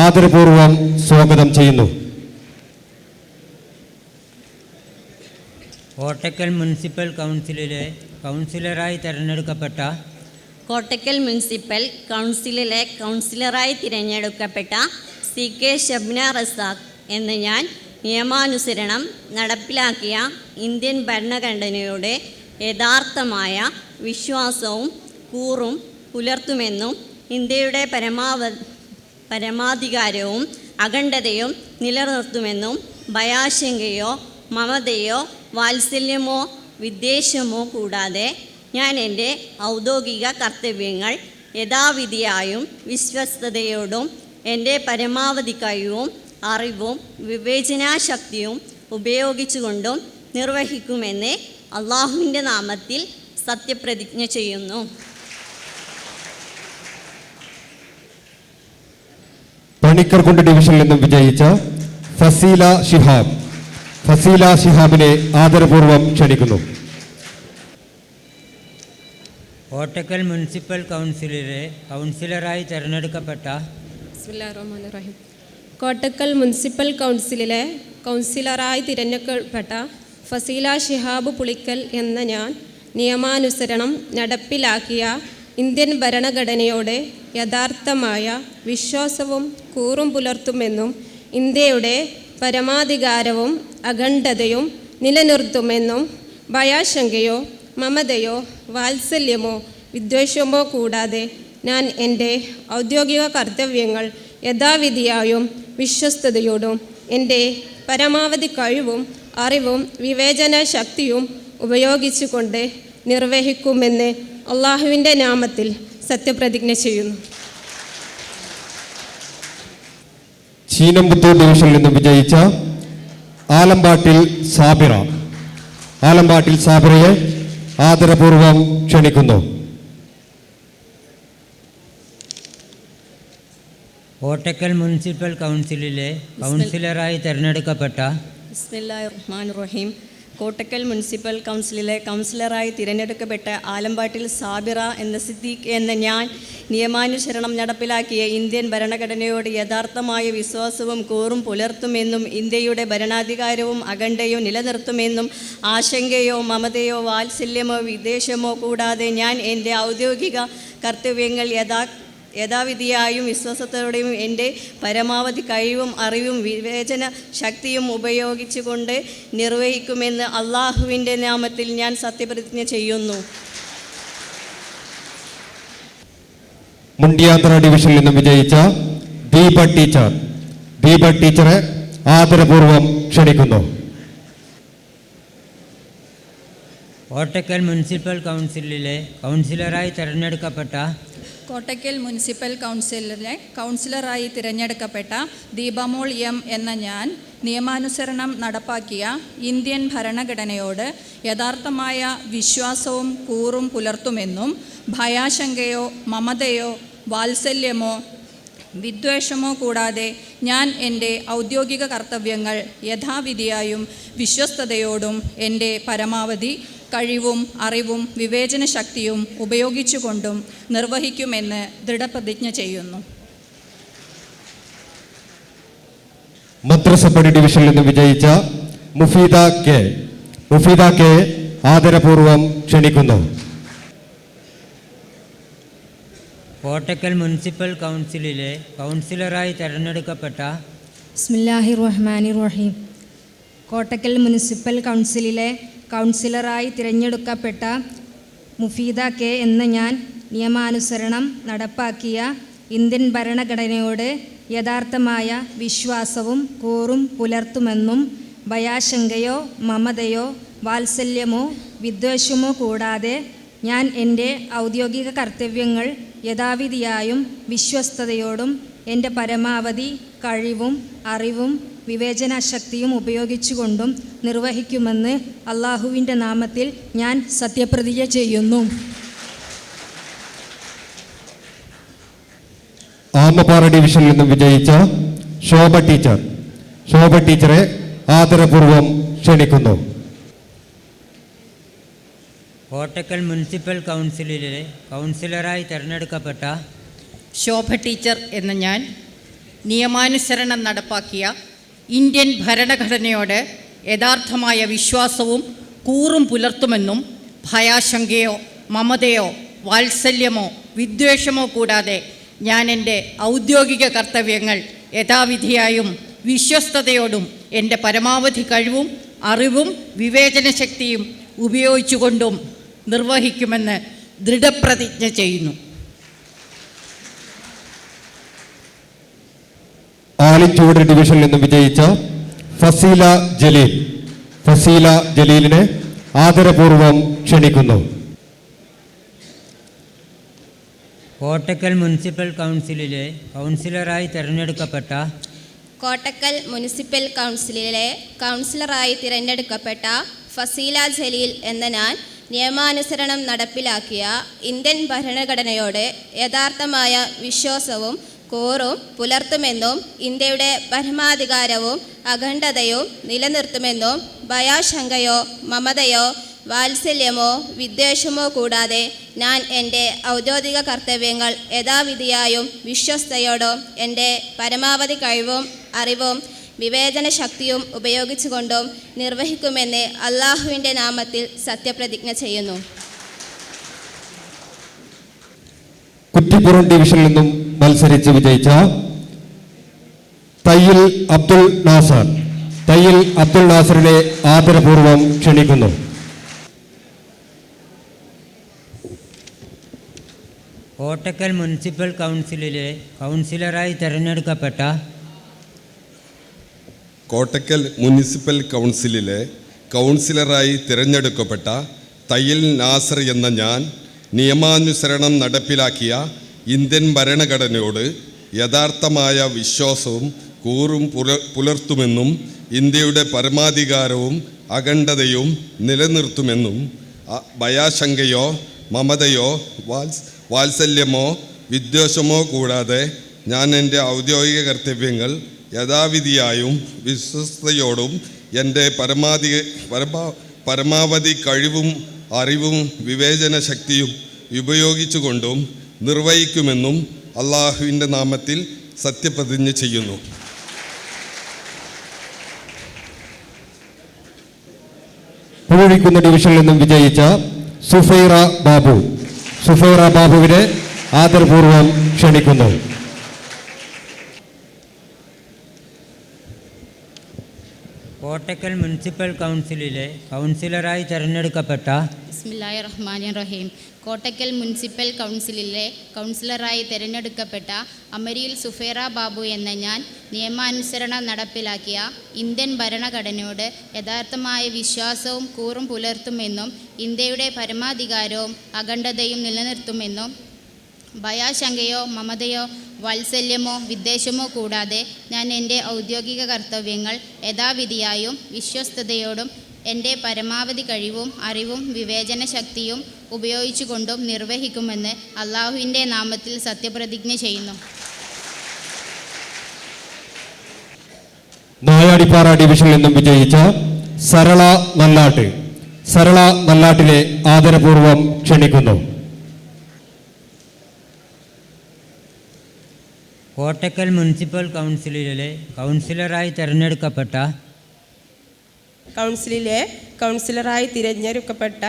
Speaker 3: ആദരപൂർവ്വം സ്വാഗതം ചെയ്യുന്നു.
Speaker 2: കോട്ടക്കൽ മുനിസിപ്പൽ കൗൺസിലിലെ കൗൺസിലറായി തിരഞ്ഞെടുക്കപ്പെട്ട
Speaker 17: കോട്ടക്കൽ മുനിസിപ്പൽ കൗൺസിലിലെ കൗൺസിലറായി തിരഞ്ഞെടുക്കപ്പെട്ട സി കെ ഷബ്ന റസാഖ് എന്ന ഞാൻ നിയമാനുസരണം നടപ്പിലാക്കിയ ഇന്ത്യൻ ഭരണഘടനയുടെ യഥാർത്ഥമായ വിശ്വാസവും കൂറും പുലർത്തുമെന്നും ഇന്ത്യയുടെ പരമാധികാരവും അഖണ്ഡതയും നിലനിർത്തുമെന്നും ഭയാശങ്കയോ മമതയോ വാത്സല്യമോ വിദ്വേഷമോ കൂടാതെ ഞാൻ എൻ്റെ ഔദ്യോഗിക കർത്തവ്യങ്ങൾ യഥാവിധിയായും വിശ്വസ്തയോടും എൻ്റെ പരമാവധി കഴിവും അറിവും വിവേചനാശക്തിയും ഉപയോഗിച്ചുകൊണ്ടും നിർവഹിക്കുമെന്ന് അള്ളാഹുവിൻ്റെ നാമത്തിൽ സത്യപ്രതിജ്ഞ ചെയ്യുന്നു.
Speaker 3: പണിക്കർകുണ്ട് ഡിവിഷനിൽ നിന്നും വിജയിച്ച ഫസീല ശിഹാബിനെ ആദരപൂർവ്വം ക്ഷണിക്കുന്നു.
Speaker 2: കോട്ടക്കൽ മുനിസിപ്പൽ കൗൺസിലിലെ കൗൺസിലറായി തിരഞ്ഞെടുക്കപ്പെട്ട
Speaker 18: ബിസ്മില്ലാഹിർറഹ്മാനിർറഹീം. കോട്ടക്കൽ മുനിസിപ്പൽ കൗൺസിലിലെ കൗൺസിലറായി തിരഞ്ഞെടുക്കപ്പെട്ട ഫസീല ഷിഹാബ് പുളിക്കൽ എന്ന ഞാൻ നിയമാനുസരണം നടപ്പിലാക്കിയ ഇന്ത്യൻ ഭരണഘടനയോട് യഥാർത്ഥമായ വിശ്വാസവും കൂറും പുലർത്തുമെന്നും ഇന്ത്യയുടെ പരമാധികാരവും അഖണ്ഡതയും നിലനിർത്തുമെന്നും ഭയാശങ്കയോ മമതയോ വാത്സല്യമോ വിദ്വേഷമോ കൂടാതെ ഞാൻ എൻ്റെ ഔദ്യോഗിക കർത്തവ്യങ്ങൾ യഥാവിധിയായും വിശ്വസ്തയോടും എൻ്റെ പരമാവധി കഴിവും അറിവും വിവേചന ശക്തിയും ഉപയോഗിച്ചുകൊണ്ട് നിർവഹിക്കുമെന്ന് അള്ളാഹുവിൻ്റെ നാമത്തിൽ സത്യപ്രതിജ്ഞ ചെയ്യുന്നു.
Speaker 3: ചീനമ്പത്തൂർ ഡിവിഷനിൽ നിന്നും വിജയിച്ച ആലമ്പാട്ടിൽ സാബിറയെ ആദരപൂർവ്വം ക്ഷണിക്കുന്നു.
Speaker 2: കോട്ടക്കൽ മുനിസിപ്പൽ കൗൺസിലിലെ കൗൺസിലറായി തിരഞ്ഞെടുക്കപ്പെട്ട
Speaker 19: ബിസ്മില്ലാഹിർറഹ്മാനിർറഹീം. കോട്ടക്കൽ മുനിസിപ്പൽ കൗൺസിലിലെ കൗൺസിലറായി തിരഞ്ഞെടുക്കപ്പെട്ട ആലമ്പാട്ടിൽ സാബിറ എന്ന സിദ്ദീഖ് എന്ന ഞാൻ നിയമാനുസരണം നടപ്പിലാക്കിയ ഇന്ത്യൻ ഭരണഘടനയോട് യഥാർത്ഥമായ വിശ്വാസവും കൂറും പുലർത്തുമെന്നും ഇന്ത്യയുടെ ഭരണാധികാരവും അഖണ്ഡയും നിലനിർത്തുമെന്നും ആശങ്കയോ മമതയോ വാത്സല്യമോ വിദ്വേഷമോ കൂടാതെ ഞാൻ എൻ്റെ ഔദ്യോഗിക കർത്തവ്യങ്ങൾ യഥാവിധിയായും വിശ്വാസത്തോടെയും എൻ്റെ പരമാവധി കഴിവും അറിവും വിവേചന ശക്തിയും ഉപയോഗിച്ചുകൊണ്ട് നിർവഹിക്കുമെന്ന് അള്ളാഹുവിൻ്റെ നാമത്തിൽ ഞാൻ സത്യപ്രതിജ്ഞ ചെയ്യുന്നു.
Speaker 3: മുണ്ടിയാത്ര ഡിവിഷനിൽ നിന്നും വിജയിച്ച ദീപ ടീച്ചറെ ആദരപൂർവ്വം ക്ഷണിക്കുന്നു.
Speaker 2: കോട്ടക്കൽ മുനിസിപ്പൽ കൗൺസിലിലെ കൗൺസിലറായി തിരഞ്ഞെടുക്കപ്പെട്ട
Speaker 14: കോട്ടക്കൽ മുനിസിപ്പൽ കൗൺസിലിലെ കൗൺസിലറായി തിരഞ്ഞെടുക്കപ്പെട്ട ദീപമോൾ എം എന്ന ഞാൻ നിയമാനുസരണം നടപ്പാക്കിയ ഇന്ത്യൻ ഭരണഘടനയോട് യഥാർത്ഥമായ വിശ്വാസവും കൂറും പുലർത്തുമെന്നും ഭയാശങ്കയോ മമതയോ വാത്സല്യമോ വിദ്വേഷമോ കൂടാതെ ഞാൻ എൻ്റെ ഔദ്യോഗിക കർത്തവ്യങ്ങൾ യഥാവിധിയായും വിശ്വസ്തയോടും എൻ്റെ പരമാവധി കഴിവും അറിവും വിവേചന ശക്തിയും ഉപയോഗിച്ചുകൊണ്ടും നിർവഹിക്കുമെന്ന് ദൃഢപ്രതിജ്ഞ ചെയ്യുന്നു.
Speaker 3: മദ്രസപ്പടി ഡിവിഷനിൽ നിന്ന് വിജയിച്ച മുഫീദ കെ ആദരപൂർവ്വം ക്ഷണിക്കുന്നു.
Speaker 2: കോട്ടക്കൽ മുനിസിപ്പൽ കൗൺസിലിലെ കൗൺസിലറായി തിരഞ്ഞെടുക്കപ്പെട്ട
Speaker 20: ബിസ്മില്ലാഹിർറഹ്മാനിർറഹീം. കോട്ടക്കൽ മുനിസിപ്പൽ കൗൺസിലിലെ കൗൺസിലറായി തിരഞ്ഞെടുക്കപ്പെട്ട മുഫീദ കെ എന്ന ഞാൻ നിയമാനുസരണം നടപ്പാക്കിയ ഇന്ത്യൻ ഭരണഘടനയോട് യഥാർത്ഥമായ വിശ്വാസവും കൂറും പുലർത്തുമെന്നും ഭയാശങ്കയോ മമതയോ വാത്സല്യമോ വിദ്വേഷമോ കൂടാതെ ഞാൻ എൻ്റെ ഔദ്യോഗിക കർത്തവ്യങ്ങൾ യഥാവിധിയായും വിശ്വസ്തയോടും എൻ്റെ പരമാവധി കഴിവും അറിവും വിവേചനശക്തിയും ഉപയോഗിച്ചുകൊണ്ടും നിർവഹിക്കുമെന്ന് അള്ളാഹുവിൻ്റെ നാമത്തിൽ ഞാൻ സത്യപ്രതിജ്ഞ ചെയ്യുന്നു.
Speaker 3: ആമപ്പാറ ഡിവിഷനിൽ നിന്നും വിജയിച്ച ശോഭ ടീച്ചറെ ആദരപൂർവ്വം ക്ഷണിക്കുന്നു.
Speaker 2: കോട്ടക്കൽ മുനിസിപ്പൽ കൗൺസിലിലെ കൗൺസിലറായി തിരഞ്ഞെടുക്കപ്പെട്ട
Speaker 21: ശോഭ ടീച്ചർ എന്ന ഞാൻ നിയമാനുസരണം നടപ്പാക്കിയ ഇന്ത്യൻ ഭരണഘടനയോട് യഥാർത്ഥമായ വിശ്വാസവും കൂറും പുലർത്തുമെന്നും ഭയാശങ്കയോ മമതയോ വാത്സല്യമോ വിദ്വേഷമോ കൂടാതെ ഞാൻ എൻ്റെ ഔദ്യോഗിക കർത്തവ്യങ്ങൾ യഥാവിധിയായും വിശ്വസ്തയോടും എൻ്റെ പരമാവധി കഴിവും അറിവും വിവേചനശക്തിയും ഉപയോഗിച്ചുകൊണ്ടും നിർവഹിക്കുമെന്ന് ദൃഢപ്രതിജ്ഞ ചെയ്യുന്നു.
Speaker 3: ആലിച്ചൂട് ഡിവിഷനിൽ നിന്നും വിജയിച്ച ഫസീല ജലീലിനെ ആദരപൂർവ്വം ക്ഷണിക്കുന്നു.
Speaker 2: കോട്ടക്കൽ മുനിസിപ്പൽ കൗൺസിലിലെ കൗൺസിലറായി തിരഞ്ഞെടുക്കപ്പെട്ട
Speaker 12: കോട്ടക്കൽ മുനിസിപ്പൽ കൗൺസിലിലെ കൗൺസിലറായി തിരഞ്ഞെടുക്കപ്പെട്ട ഫസീല ജലീൽ എന്ന ഞാൻ നിയമാനുസരണം നടപ്പിലാക്കിയ ഇന്ത്യൻ ഭരണഘടനയോട് യഥാർത്ഥമായ വിശ്വാസവും കൂറും പുലർത്തുമെന്നും ഇന്ത്യയുടെ പരമാധികാരവും അഖണ്ഡതയും നിലനിർത്തുമെന്നും ഭയാശങ്കയോ മമതയോ വാത്സല്യമോ വിദ്വേഷമോ കൂടാതെ ഞാൻ എൻ്റെ ഔദ്യോഗിക കർത്തവ്യങ്ങൾ യഥാവിധിയായും വിശ്വസ്തയോടും എൻ്റെ പരമാവധി കഴിവും അറിവും വിവേചനശക്തിയും ഉപയോഗിച്ചുകൊണ്ടും നിർവഹിക്കുമെന്ന് അള്ളാഹുവിൻ്റെ നാമത്തിൽ സത്യപ്രതിജ്ഞ ചെയ്യുന്നു.
Speaker 3: കുറ്റിപ്പുറം ഡിവിഷനിൽ നിന്നും മത്സരിച്ച് വിജയിച്ച തയ്യിൽ അബ്ദുൽ നാസറിനെ ആദരപൂർവ്വം ക്ഷണിക്കുന്നു.
Speaker 2: കോട്ടക്കൽ മുനിസിപ്പൽ കൗൺസിലിലെ കൗൺസിലറായി തിരഞ്ഞെടുക്കപ്പെട്ട
Speaker 22: കോട്ടക്കൽ മുനിസിപ്പൽ കൗൺസിലിലെ കൗൺസിലറായി തിരഞ്ഞെടുക്കപ്പെട്ട തയ്യിൽ നാസർ എന്ന ഞാൻ നിയമാനുസരണം നടപ്പിലാക്കിയ ഇന്ത്യൻ ഭരണഘടനയോട് യഥാർത്ഥമായ വിശ്വാസവും കൂറും പുലർത്തുമെന്നും ഇന്ത്യയുടെ പരമാധികാരവും അഖണ്ഡതയും നിലനിർത്തുമെന്നും ഭയാശങ്കയോ മമതയോ വാത്സല്യമോ വിദ്വേഷമോ കൂടാതെ ഞാൻ എൻ്റെ ഔദ്യോഗിക കർത്തവ്യങ്ങൾ യഥാവിധിയായും വിശ്വസ്തയോടും എൻ്റെ പരമാവധി കഴിവും അറിവും വിവേചനശക്തിയും ഉപയോഗിച്ചുകൊണ്ടും നിർവഹിക്കുമെന്നും അള്ളാഹുവിൻ്റെ നാമത്തിൽ സത്യപ്രതിജ്ഞ ചെയ്യുന്നു.
Speaker 3: പൂഴിക്കുന്ന് ഡിവിഷനിൽ നിന്നും വിജയിച്ച സുഫൈറ ബാബുവിനെ ആദരപൂർവ്വം ക്ഷണിക്കുന്നു.
Speaker 2: കോട്ടക്കൽ മുനിസിപ്പൽ കൗൺസിലിലെ കൗൺസിലറായി തിരഞ്ഞെടുക്കപ്പെട്ട
Speaker 23: ബിസ്മില്ലാഹിർറഹ്മാനിർറഹീം കോട്ടക്കൽ മുനിസിപ്പൽ കൗൺസിലിലെ കൗൺസിലറായി തിരഞ്ഞെടുക്കപ്പെട്ട അമരിയിൽ സുഫൈറ ബാബു എന്ന ഞാൻ നിയമാനുസരണം നടപ്പിലാക്കിയ ഇന്ത്യൻ ഭരണഘടനയോട് യഥാർത്ഥമായ വിശ്വാസവും കൂറും പുലർത്തുമെന്നും ഇന്ത്യയുടെ പരമാധികാരവും അഖണ്ഡതയും നിലനിർത്തുമെന്നും ഭയാശങ്കയോ മമതയോ വാത്സല്യമോ വിദ്വേഷമോ കൂടാതെ ഞാൻ എൻ്റെ ഔദ്യോഗിക കർത്തവ്യങ്ങൾ യഥാവിധിയായും വിശ്വസ്തയോടും എൻ്റെ പരമാവധി കഴിവും അറിവും വിവേചനശക്തിയും ഉപയോഗിച്ചുകൊണ്ടും നിർവഹിക്കുമെന്ന് അള്ളാഹുവിൻ്റെ നാമത്തിൽ സത്യപ്രതിജ്ഞ ചെയ്യുന്നു.
Speaker 3: നായാടിപ്പാറ ഡിവിഷനിൽ നിന്നും വിജയിച്ച സരള നല്ലാട്ടിനെ ആദരപൂർവ്വം ക്ഷണിക്കുന്നു.
Speaker 2: കോട്ടക്കൽ മുനിസിപ്പൽ കൗൺസിലിലെ കൗൺസിലറായി തിരഞ്ഞെടുക്കപ്പെട്ട
Speaker 24: കൗൺസിലറായി തിരഞ്ഞെടുക്കപ്പെട്ട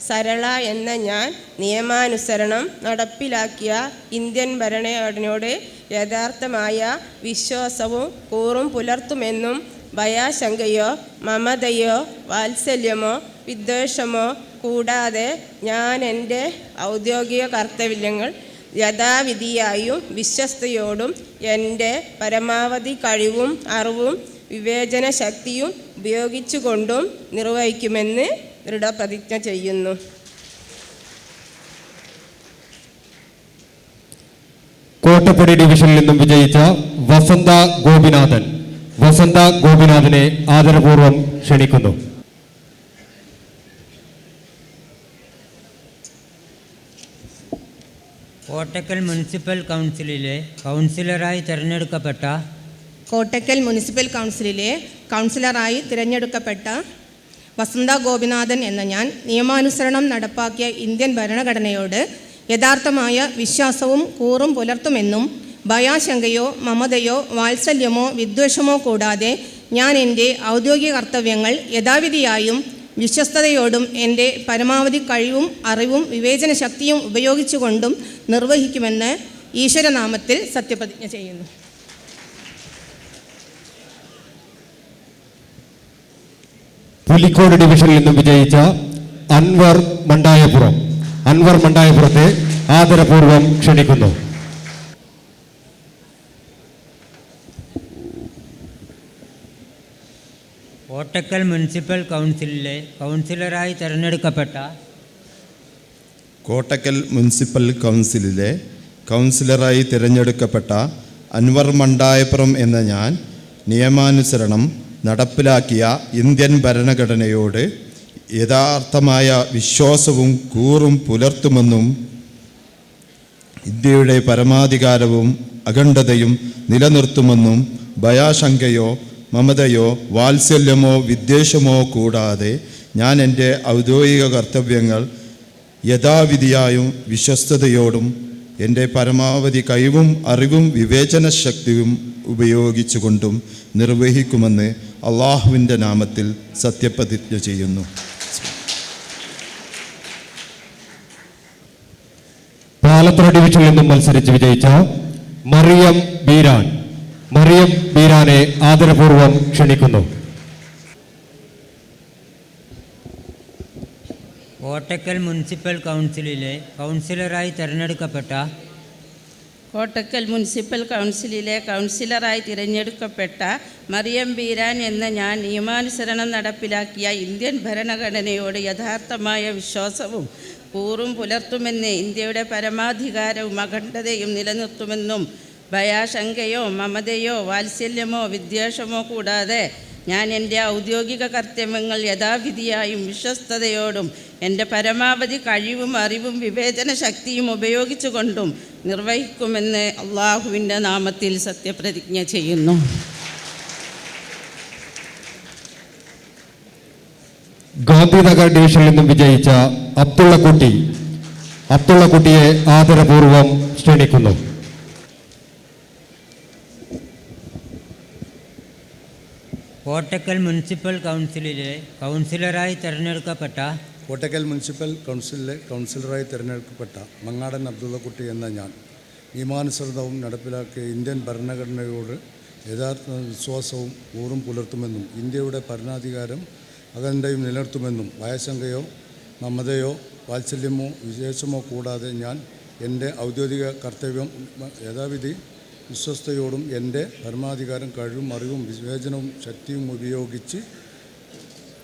Speaker 24: സരള എന്ന ഞാൻ നിയമാനുസരണം നടപ്പിലാക്കിയ ഇന്ത്യൻ ഭരണഘടനയോട് യഥാർത്ഥമായ വിശ്വാസവും കൂറും പുലർത്തുമെന്നും ഭയാശങ്കയോ മമതയോ വാത്സല്യമോ വിദ്വേഷമോ കൂടാതെ ഞാൻ എൻ്റെ ഔദ്യോഗിക കർത്തവ്യങ്ങൾ യഥാവിധിയായും വിശ്വസ്തയോടും എൻ്റെ പരമാവധി കഴിവും അറിവും വിവേചന ശക്തിയും ഉപയോഗിച്ചുകൊണ്ടും നിർവഹിക്കുമെന്ന് ദൃഢപ്രതിജ്ഞ ചെയ്യുന്നു.
Speaker 3: കോട്ടപ്പടി ഡിവിഷനിൽ നിന്നും വിജയിച്ച വസന്ത ഗോപിനാഥനെ ആദരപൂർവ്വം ക്ഷണിക്കുന്നു.
Speaker 2: കോട്ടക്കൽ മുനിസിപ്പൽ കൗൺസിലിലെ കൗൺസിലറായി തിരഞ്ഞെടുക്കപ്പെട്ട
Speaker 8: കോട്ടക്കൽ മുനിസിപ്പൽ കൗൺസിലിലെ കൗൺസിലറായി തിരഞ്ഞെടുക്കപ്പെട്ട വസന്ത ഗോപിനാഥൻ എന്ന ഞാൻ നിയമാനുസരണം നടപ്പാക്കിയ ഇന്ത്യൻ ഭരണഘടനയോട് യഥാർത്ഥമായ വിശ്വാസവും കൂറും പുലർത്തുമെന്നും ഭയാശങ്കയോ മമതയോ വാത്സല്യമോ വിദ്വേഷമോ കൂടാതെ ഞാൻ എൻ്റെ ഔദ്യോഗിക കർത്തവ്യങ്ങൾ യഥാവിധിയായും വിശ്വസ്തയോടും എൻ്റെ പരമാവധി കഴിവും അറിവും വിവേചന ശക്തിയും ഉപയോഗിച്ചുകൊണ്ടും നിർവഹിക്കുമെന്ന് ഈശ്വരനാമത്തിൽ സത്യപ്രതിജ്ഞ ചെയ്യുന്നു.
Speaker 3: പുലിക്കോട് ഡിവിഷനിൽ നിന്നും വിജയിച്ച അൻവർ മണ്ടായപുറത്തെ ആദരപൂർവ്വം ക്ഷണിക്കുന്നു.
Speaker 2: കോട്ടക്കൽ മുനിസിപ്പൽ കൗൺസിലിലെ കൗൺസിലറായി തിരഞ്ഞെടുക്കപ്പെട്ട
Speaker 1: കോട്ടക്കൽ മുനിസിപ്പൽ കൗൺസിലിലെ കൗൺസിലറായി തിരഞ്ഞെടുക്കപ്പെട്ട അൻവർ മണ്ടായപുറം എന്ന ഞാൻ നിയമാനുസരണം നടപ്പിലാക്കിയ ഇന്ത്യൻ ഭരണഘടനയോട് യഥാർത്ഥമായ വിശ്വാസവും കൂറും പുലർത്തുമെന്നും ഇന്ത്യയുടെ പരമാധികാരവും അഖണ്ഡതയും നിലനിർത്തുമെന്നും ഭയാശങ്കയോ മമതയോ വാത്സല്യമോ വിദ്വേഷമോ കൂടാതെ ഞാൻ എൻ്റെ ഔദ്യോഗിക കർത്തവ്യങ്ങൾ യഥാവിധിയായും വിശ്വസ്തയോടും എൻ്റെ പരമാവധി കഴിവും അറിവും വിവേചന ശക്തിയും ഉപയോഗിച്ചുകൊണ്ടും നിർവഹിക്കുമെന്ന് അള്ളാഹുവിൻ്റെ നാമത്തിൽ സത്യപ്രതിജ്ഞ ചെയ്യുന്നു.
Speaker 3: പാലത്തറ ഡിവിഷനിൽ നിന്നും മത്സരിച്ച് വിജയിച്ച മറിയം ബീരാനെ ആദരപൂർവ്വം ക്ഷണിക്കുന്നു.
Speaker 2: കോട്ടക്കൽ മുനിസിപ്പൽ കൗൺസിലിലെ കൗൺസിലറായി തിരഞ്ഞെടുക്കപ്പെട്ട
Speaker 9: കോട്ടക്കൽ മുനിസിപ്പൽ കൗൺസിലിലെ കൗൺസിലറായി തിരഞ്ഞെടുക്കപ്പെട്ട മറിയം ബീരാൻ എന്ന ഞാൻ നിയമാനുസരണം നടപ്പിലാക്കിയ ഇന്ത്യൻ ഭരണഘടനയോട് യഥാർത്ഥമായ വിശ്വാസവും കൂറും പുലർത്തുമെന്ന് ഇന്ത്യയുടെ പരമാധികാരവും അഖണ്ഡതയും നിലനിർത്തുമെന്നും ഭയാശങ്കയോ മമതയോ വാത്സല്യമോ വിദ്വേഷമോ കൂടാതെ ഞാൻ എൻ്റെ ഔദ്യോഗിക കർത്തവ്യങ്ങൾ യഥാവിധിയായും വിശ്വസ്തയോടും എൻ്റെ പരമാവധി കഴിവും അറിവും വിവേചന ശക്തിയും ഉപയോഗിച്ചുകൊണ്ടും നിർവഹിക്കുമെന്ന് അള്ളാഹുവിൻ്റെ നാമത്തിൽ സത്യപ്രതിജ്ഞ ചെയ്യുന്നു.
Speaker 3: ഗാന്ധിനഗർ ഡിവിഷനിൽ നിന്നും വിജയിച്ച അബ്ദുള്ളക്കുട്ടിയെ ആദരപൂർവ്വം ക്ഷണിക്കുന്നു.
Speaker 2: കോട്ടക്കൽ മുനിസിപ്പൽ കൗൺസിലിലെ കൗൺസിലറായി തിരഞ്ഞെടുക്കപ്പെട്ട
Speaker 4: കോട്ടക്കൽ മുനിസിപ്പൽ കൗൺസിലിലെ കൗൺസിലറായി തിരഞ്ഞെടുക്കപ്പെട്ട മങ്ങാടൻ അബ്ദുള്ളക്കുട്ടി എന്ന ഞാൻ നിയമാനുസൃതവും നടപ്പിലാക്കിയ ഇന്ത്യൻ ഭരണഘടനയോട് യഥാർത്ഥ വിശ്വാസവും കൂറും പുലർത്തുമെന്നും ഇന്ത്യയുടെ ഭരണാധികാരം അഖണ്ഡതയും നിലനിർത്തുമെന്നും ഭയശങ്കയോ മമതയോ വാത്സല്യമോ വിശേഷമോ കൂടാതെ ഞാൻ എൻ്റെ ഔദ്യോഗിക കർത്തവ്യം യഥാവിധി വിശ്വസ്തയോടും എൻ്റെ പരമാധികാരം കഴിവും അറിവും വിവേചനവും ശക്തിയും ഉപയോഗിച്ച്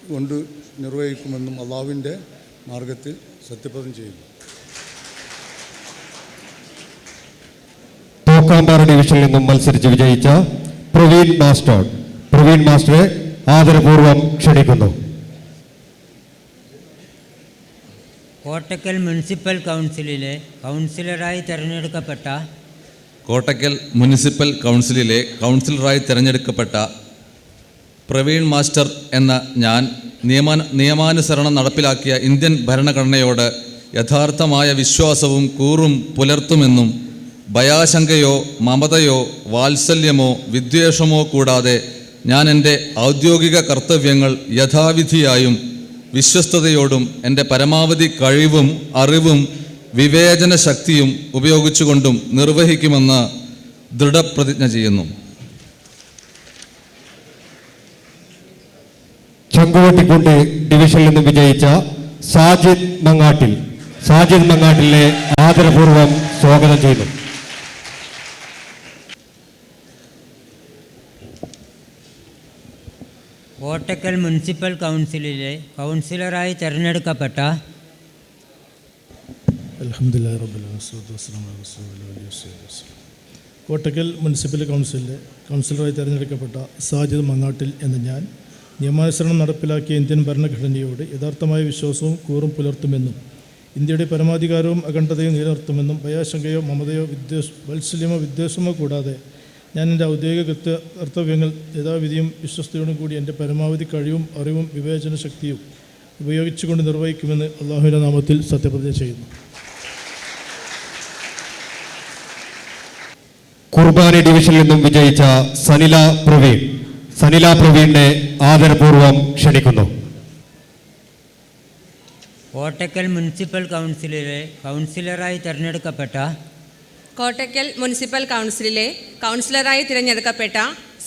Speaker 4: കൊണ്ട് നിർവഹിക്കുമെന്നും അള്ളാഹുവിൻ്റെ മാർഗത്തിൽ സത്യപ്രതിജ്ഞ ചെയ്യുന്നു.
Speaker 3: തോക്കാമ്പാറ ഡിവിഷനിൽ നിന്നും മത്സരിച്ച് വിജയിച്ച പ്രവീൺ മാസ്റ്ററെ ആദരപൂർവ്വം ക്ഷണിക്കുന്നു.
Speaker 2: കോട്ടക്കൽ മുനിസിപ്പൽ കൗൺസിലിലെ കൗൺസിലറായി തിരഞ്ഞെടുക്കപ്പെട്ട
Speaker 6: കോട്ടക്കൽ മുനിസിപ്പൽ കൗൺസിലിലെ കൗൺസിലറായി തിരഞ്ഞെടുക്കപ്പെട്ട പ്രവീൺ മാസ്റ്റർ എന്ന ഞാൻ നിയമാനുസരണം നടപ്പിലാക്കിയ ഇന്ത്യൻ ഭരണഘടനയോട് യഥാർത്ഥമായ വിശ്വാസവും കൂറും പുലർത്തുമെന്നും ഭയാശങ്കയോ മമതയോ വാത്സല്യമോ വിദ്വേഷമോ കൂടാതെ ഞാൻ എൻ്റെ ഔദ്യോഗിക കർത്തവ്യങ്ങൾ യഥാവിധിയായും വിശ്വസ്തയോടും എൻ്റെ പരമാവധി കഴിവും അറിവും വിവേചന ശക്തിയും ഉപയോഗിച്ചുകൊണ്ടും നിർവഹിക്കുമെന്ന് ദൃഢപ്രതിജ്ഞ ചെയ്യുന്നു.
Speaker 3: ചങ്കുവട്ടിക്കുണ്ട് ഡിവിഷനിൽ നിന്ന് വിജയിച്ച സാജിദ് മങ്ങാട്ടിലെ ആദരപൂർവ്വം സ്വാഗതം ചെയ്യുന്നു.
Speaker 2: കോട്ടക്കൽ മുനിസിപ്പൽ കൗൺസിലിലെ കൗൺസിലറായി തിരഞ്ഞെടുക്കപ്പെട്ട
Speaker 7: കോട്ടക്കൽ മുനിസിപ്പൽ കൗൺസിലിലെ കൗൺസിലറായി തിരഞ്ഞെടുക്കപ്പെട്ട സാജിദ് മങ്ങാട്ടിൽ എന്ന ഞാൻ നിയമാനുസരണം നടപ്പിലാക്കിയ ഇന്ത്യൻ ഭരണഘടനയോട് യഥാർത്ഥമായ വിശ്വാസവും കൂറും പുലർത്തുമെന്നും ഇന്ത്യയുടെ പരമാധികാരവും അഖണ്ഡതയും നിലനിർത്തുമെന്നും ഭയാശങ്കയോ മമതയോ വാത്സല്യമോ വിദ്വേഷമോ കൂടാതെ ഞാൻ എൻ്റെ ഔദ്യോഗിക കർത്തവ്യങ്ങൾ യഥാവിധിയും വിശ്വസ്തയോടും കൂടി എൻ്റെ പരമാവധി കഴിവും അറിവും വിവേചന ശക്തിയും ഉപയോഗിച്ചുകൊണ്ട് നിർവഹിക്കുമെന്ന് അള്ളാഹുവിൻ്റെ നാമത്തിൽ സത്യപ്രതിജ്ഞ ചെയ്യുന്നു.
Speaker 3: കുർബാനി ഡിവിഷനിൽ നിന്നും വിജയിച്ച സനില പ്രവീണിനെ ആദരപൂർവ്വം ക്ഷണിക്കുന്നു.
Speaker 2: കോട്ടക്കൽ മുനിസിപ്പൽ കൗൺസിലിലെ കൗൺസിലറായി തിരഞ്ഞെടുക്കപ്പെട്ട
Speaker 8: കോട്ടക്കൽ മുനിസിപ്പൽ കൗൺസിലിലെ കൗൺസിലറായി തിരഞ്ഞെടുക്കപ്പെട്ട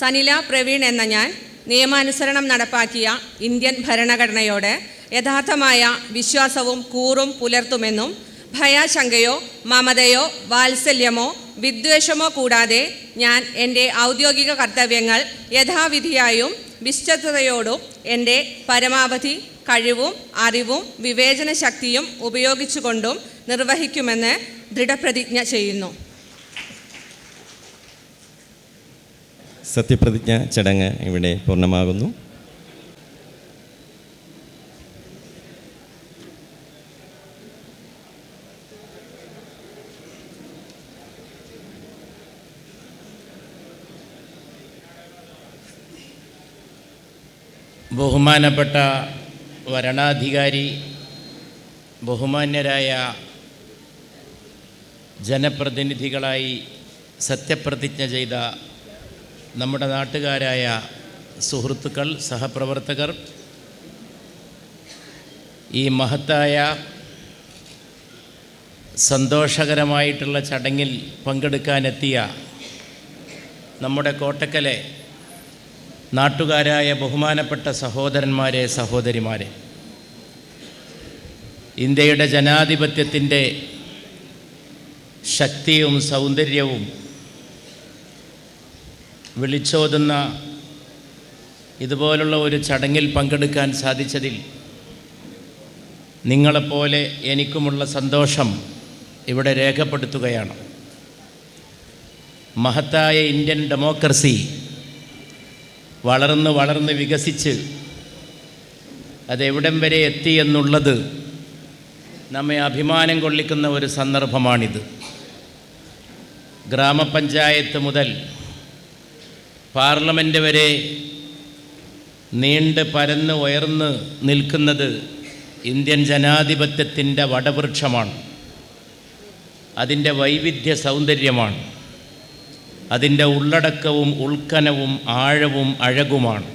Speaker 8: സനില പ്രവീൺ എന്ന ഞാൻ നിയമാനുസരണം നടപ്പാക്കിയ ഇന്ത്യൻ ഭരണഘടനയോട് യഥാർത്ഥമായ വിശ്വാസവും കൂറും പുലർത്തുമെന്നും ഭയാശങ്കയോ മമതയോ വാത്സല്യമോ വിദ്വേഷമോ കൂടാതെ ഞാൻ എൻ്റെ ഔദ്യോഗിക കർത്തവ്യങ്ങൾ യഥാവിധിയായും വിശ്വസ്തയോടും എൻ്റെ പരമാവധി കഴിവും അറിവും വിവേചന ശക്തിയും ഉപയോഗിച്ചുകൊണ്ടും നിർവഹിക്കുമെന്ന് ദൃഢപ്രതിജ്ഞ ചെയ്യുന്നു.
Speaker 10: സത്യപ്രതിജ്ഞ ചടങ്ങ് ഇവിടെ പൂർണ്ണമാകുന്നു.
Speaker 11: ബഹുമാനപ്പെട്ട വരണാധികാരി, ബഹുമാന്യരായ ജനപ്രതിനിധികളായി സത്യപ്രതിജ്ഞ ചെയ്ത നമ്മുടെ നാട്ടുകാരായ സുഹൃത്തുക്കൾ, സഹപ്രവർത്തകർ, ഈ മഹത്തായ സന്തോഷകരമായിട്ടുള്ള ചടങ്ങിൽ പങ്കെടുക്കാനെത്തിയ നമ്മുടെ കോട്ടക്കലെ നാട്ടുകാരായ ബഹുമാനപ്പെട്ട സഹോദരന്മാരെ, സഹോദരിമാരെ, ഇന്ത്യയുടെ ജനാധിപത്യത്തിൻ്റെ ശക്തിയും സൗന്ദര്യവും വിളിച്ചോതുന്ന ഇതുപോലുള്ള ഒരു ചടങ്ങിൽ പങ്കെടുക്കാൻ സാധിച്ചതിൽ നിങ്ങളെപ്പോലെ എനിക്കുമുള്ള സന്തോഷം ഇവിടെ രേഖപ്പെടുത്തുകയാണ്. മഹത്തായ ഇന്ത്യൻ ഡെമോക്രസി വളർന്ന് വികസിച്ച് അതെവിടം വരെ എത്തി എന്നുള്ളത് നമ്മെ അഭിമാനം കൊള്ളിക്കുന്ന ഒരു സന്ദർഭമാണിത്. ഗ്രാമപഞ്ചായത്ത് മുതൽ പാർലമെൻറ്റ് വരെ നീണ്ട് പരന്ന് ഉയർന്ന് നിൽക്കുന്നത് ഇന്ത്യൻ ജനാധിപത്യത്തിൻ്റെ വടവൃക്ഷമാണ്. അതിൻ്റെ വൈവിധ്യ സൗന്ദര്യമാണ്. അതിൻ്റെ ഉള്ളടക്കവും ഉൾക്കനവും ആഴവും അഴകുമാണ്.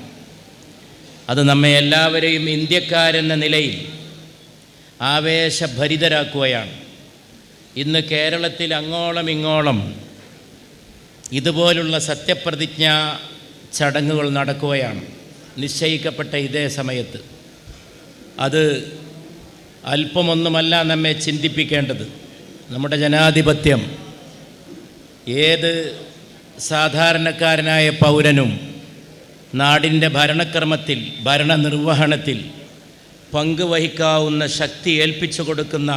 Speaker 11: അത് നമ്മെ എല്ലാവരെയും ഇന്ത്യക്കാരെന്ന നിലയിൽ ആവേശഭരിതരാക്കുകയാണ്. ഇന്ന് കേരളത്തിൽ അങ്ങോളം ഇങ്ങോളം ഇതുപോലുള്ള സത്യപ്രതിജ്ഞാ ചടങ്ങുകൾ നടക്കുകയാണ് നിശ്ചയിക്കപ്പെട്ട ഇതേ സമയത്ത്. അത് അല്പമൊന്നുമല്ല നമ്മെ ചിന്തിപ്പിക്കേണ്ടത്. നമ്മുടെ ജനാധിപത്യം ഏത് സാധാരണക്കാരനായ പൗരനും നാടിൻ്റെ ഭരണക്രമത്തിൽ, ഭരണനിർവഹണത്തിൽ പങ്കുവഹിക്കാവുന്ന ശക്തി ഏൽപ്പിച്ചു കൊടുക്കുന്ന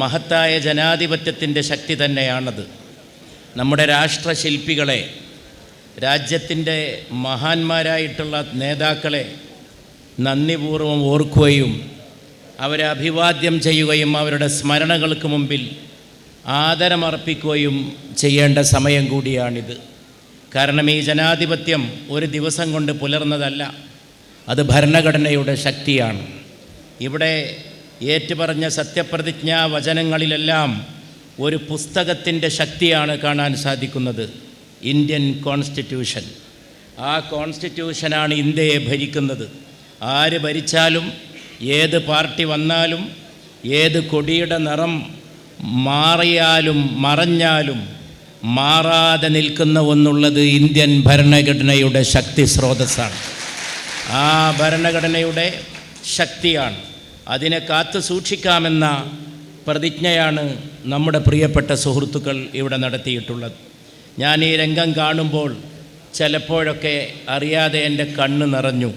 Speaker 11: മഹത്തായ ജനാധിപത്യത്തിൻ്റെ ശക്തി തന്നെയാണത്. നമ്മുടെ രാഷ്ട്രശില്പികളെ, രാജ്യത്തിൻ്റെ മഹാന്മാരായിട്ടുള്ള നേതാക്കളെ നന്ദിപൂർവ്വം ഓർക്കുകയും അവരെ അഭിവാദ്യം ചെയ്യുകയും അവരുടെ സ്മരണകൾക്ക് മുമ്പിൽ ആദരമർപ്പിക്കുകയും ചെയ്യേണ്ട സമയം കൂടിയാണിത്. കാരണം ഈ ജനാധിപത്യം ഒരു ദിവസം കൊണ്ട് പുലർന്നതല്ല, അത് ഭരണഘടനയുടെ ശക്തിയാണ്. ഇവിടെ ഏറ്റുപറഞ്ഞ സത്യപ്രതിജ്ഞാ വചനങ്ങളിലെല്ലാം ഒരു പുസ്തകത്തിൻ്റെ ശക്തിയാണ് കാണാൻ സാധിക്കുന്നത്, ഇന്ത്യൻ കോൺസ്റ്റിറ്റ്യൂഷൻ. ആ കോൺസ്റ്റിറ്റ്യൂഷനാണ് ഇന്ത്യയെ ഭരിക്കുന്നത്. ആര് ഭരിച്ചാലും, ഏത് പാർട്ടി വന്നാലും, ഏത് കൊടിയുടെ നിറം മാറിയാലും മറഞ്ഞാലും മാറാതെ നിൽക്കുന്ന ഒന്നുള്ളത് ഇന്ത്യൻ ഭരണഘടനയുടെ ശക്തി സ്രോതസ്സാണ്. ആ ഭരണഘടനയുടെ ശക്തിയാണ് അതിനെ കാത്തു സൂക്ഷിക്കാമെന്ന പ്രതിജ്ഞയാണ് നമ്മുടെ പ്രിയപ്പെട്ട സുഹൃത്തുക്കൾ ഇവിടെ നടത്തിയിട്ടുള്ളത്. ഞാൻ ഈ രംഗം കാണുമ്പോൾ ചിലപ്പോഴൊക്കെ അറിയാതെ എൻ്റെ കണ്ണ് നിറഞ്ഞു.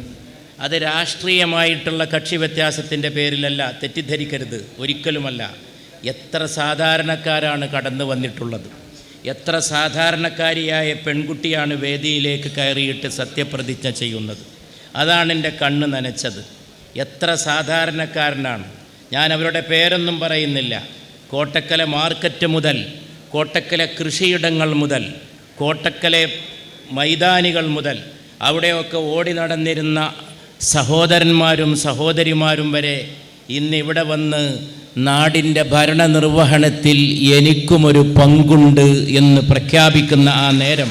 Speaker 11: അത് രാഷ്ട്രീയമായിട്ടുള്ള കക്ഷി വ്യത്യാസത്തിൻ്റെ പേരിലല്ല, തെറ്റിദ്ധരിക്കരുത്, ഒരിക്കലുമല്ല. എത്ര സാധാരണക്കാരാണ് കടന്നു വന്നിട്ടുള്ളത്. എത്ര സാധാരണക്കാരിയായ പെൺകുട്ടിയാണ് വേദിയിലേക്ക് കയറിയിട്ട് സത്യപ്രതിജ്ഞ ചെയ്യുന്നത്. അതാണ് എൻ്റെ കണ്ണ് നനച്ചത്. എത്ര സാധാരണക്കാരനാണ്. ഞാൻ അവരുടെ പേരൊന്നും പറയുന്നില്ല. കോട്ടക്കലെ മാർക്കറ്റ് മുതൽ, കോട്ടക്കലെ കൃഷിയിടങ്ങൾ മുതൽ, കോട്ടക്കലെ മൈതാനികൾ മുതൽ അവിടെയൊക്കെ ഓടി നടന്നിരുന്ന സഹോദരന്മാരും സഹോദരിമാരും വരെ ഇന്നിവിടെ വന്ന് നാടിൻ്റെ ഭരണനിർവഹണത്തിൽ എനിക്കുമൊരു പങ്കുണ്ട് എന്ന് പ്രഖ്യാപിക്കുന്ന ആ നേരം,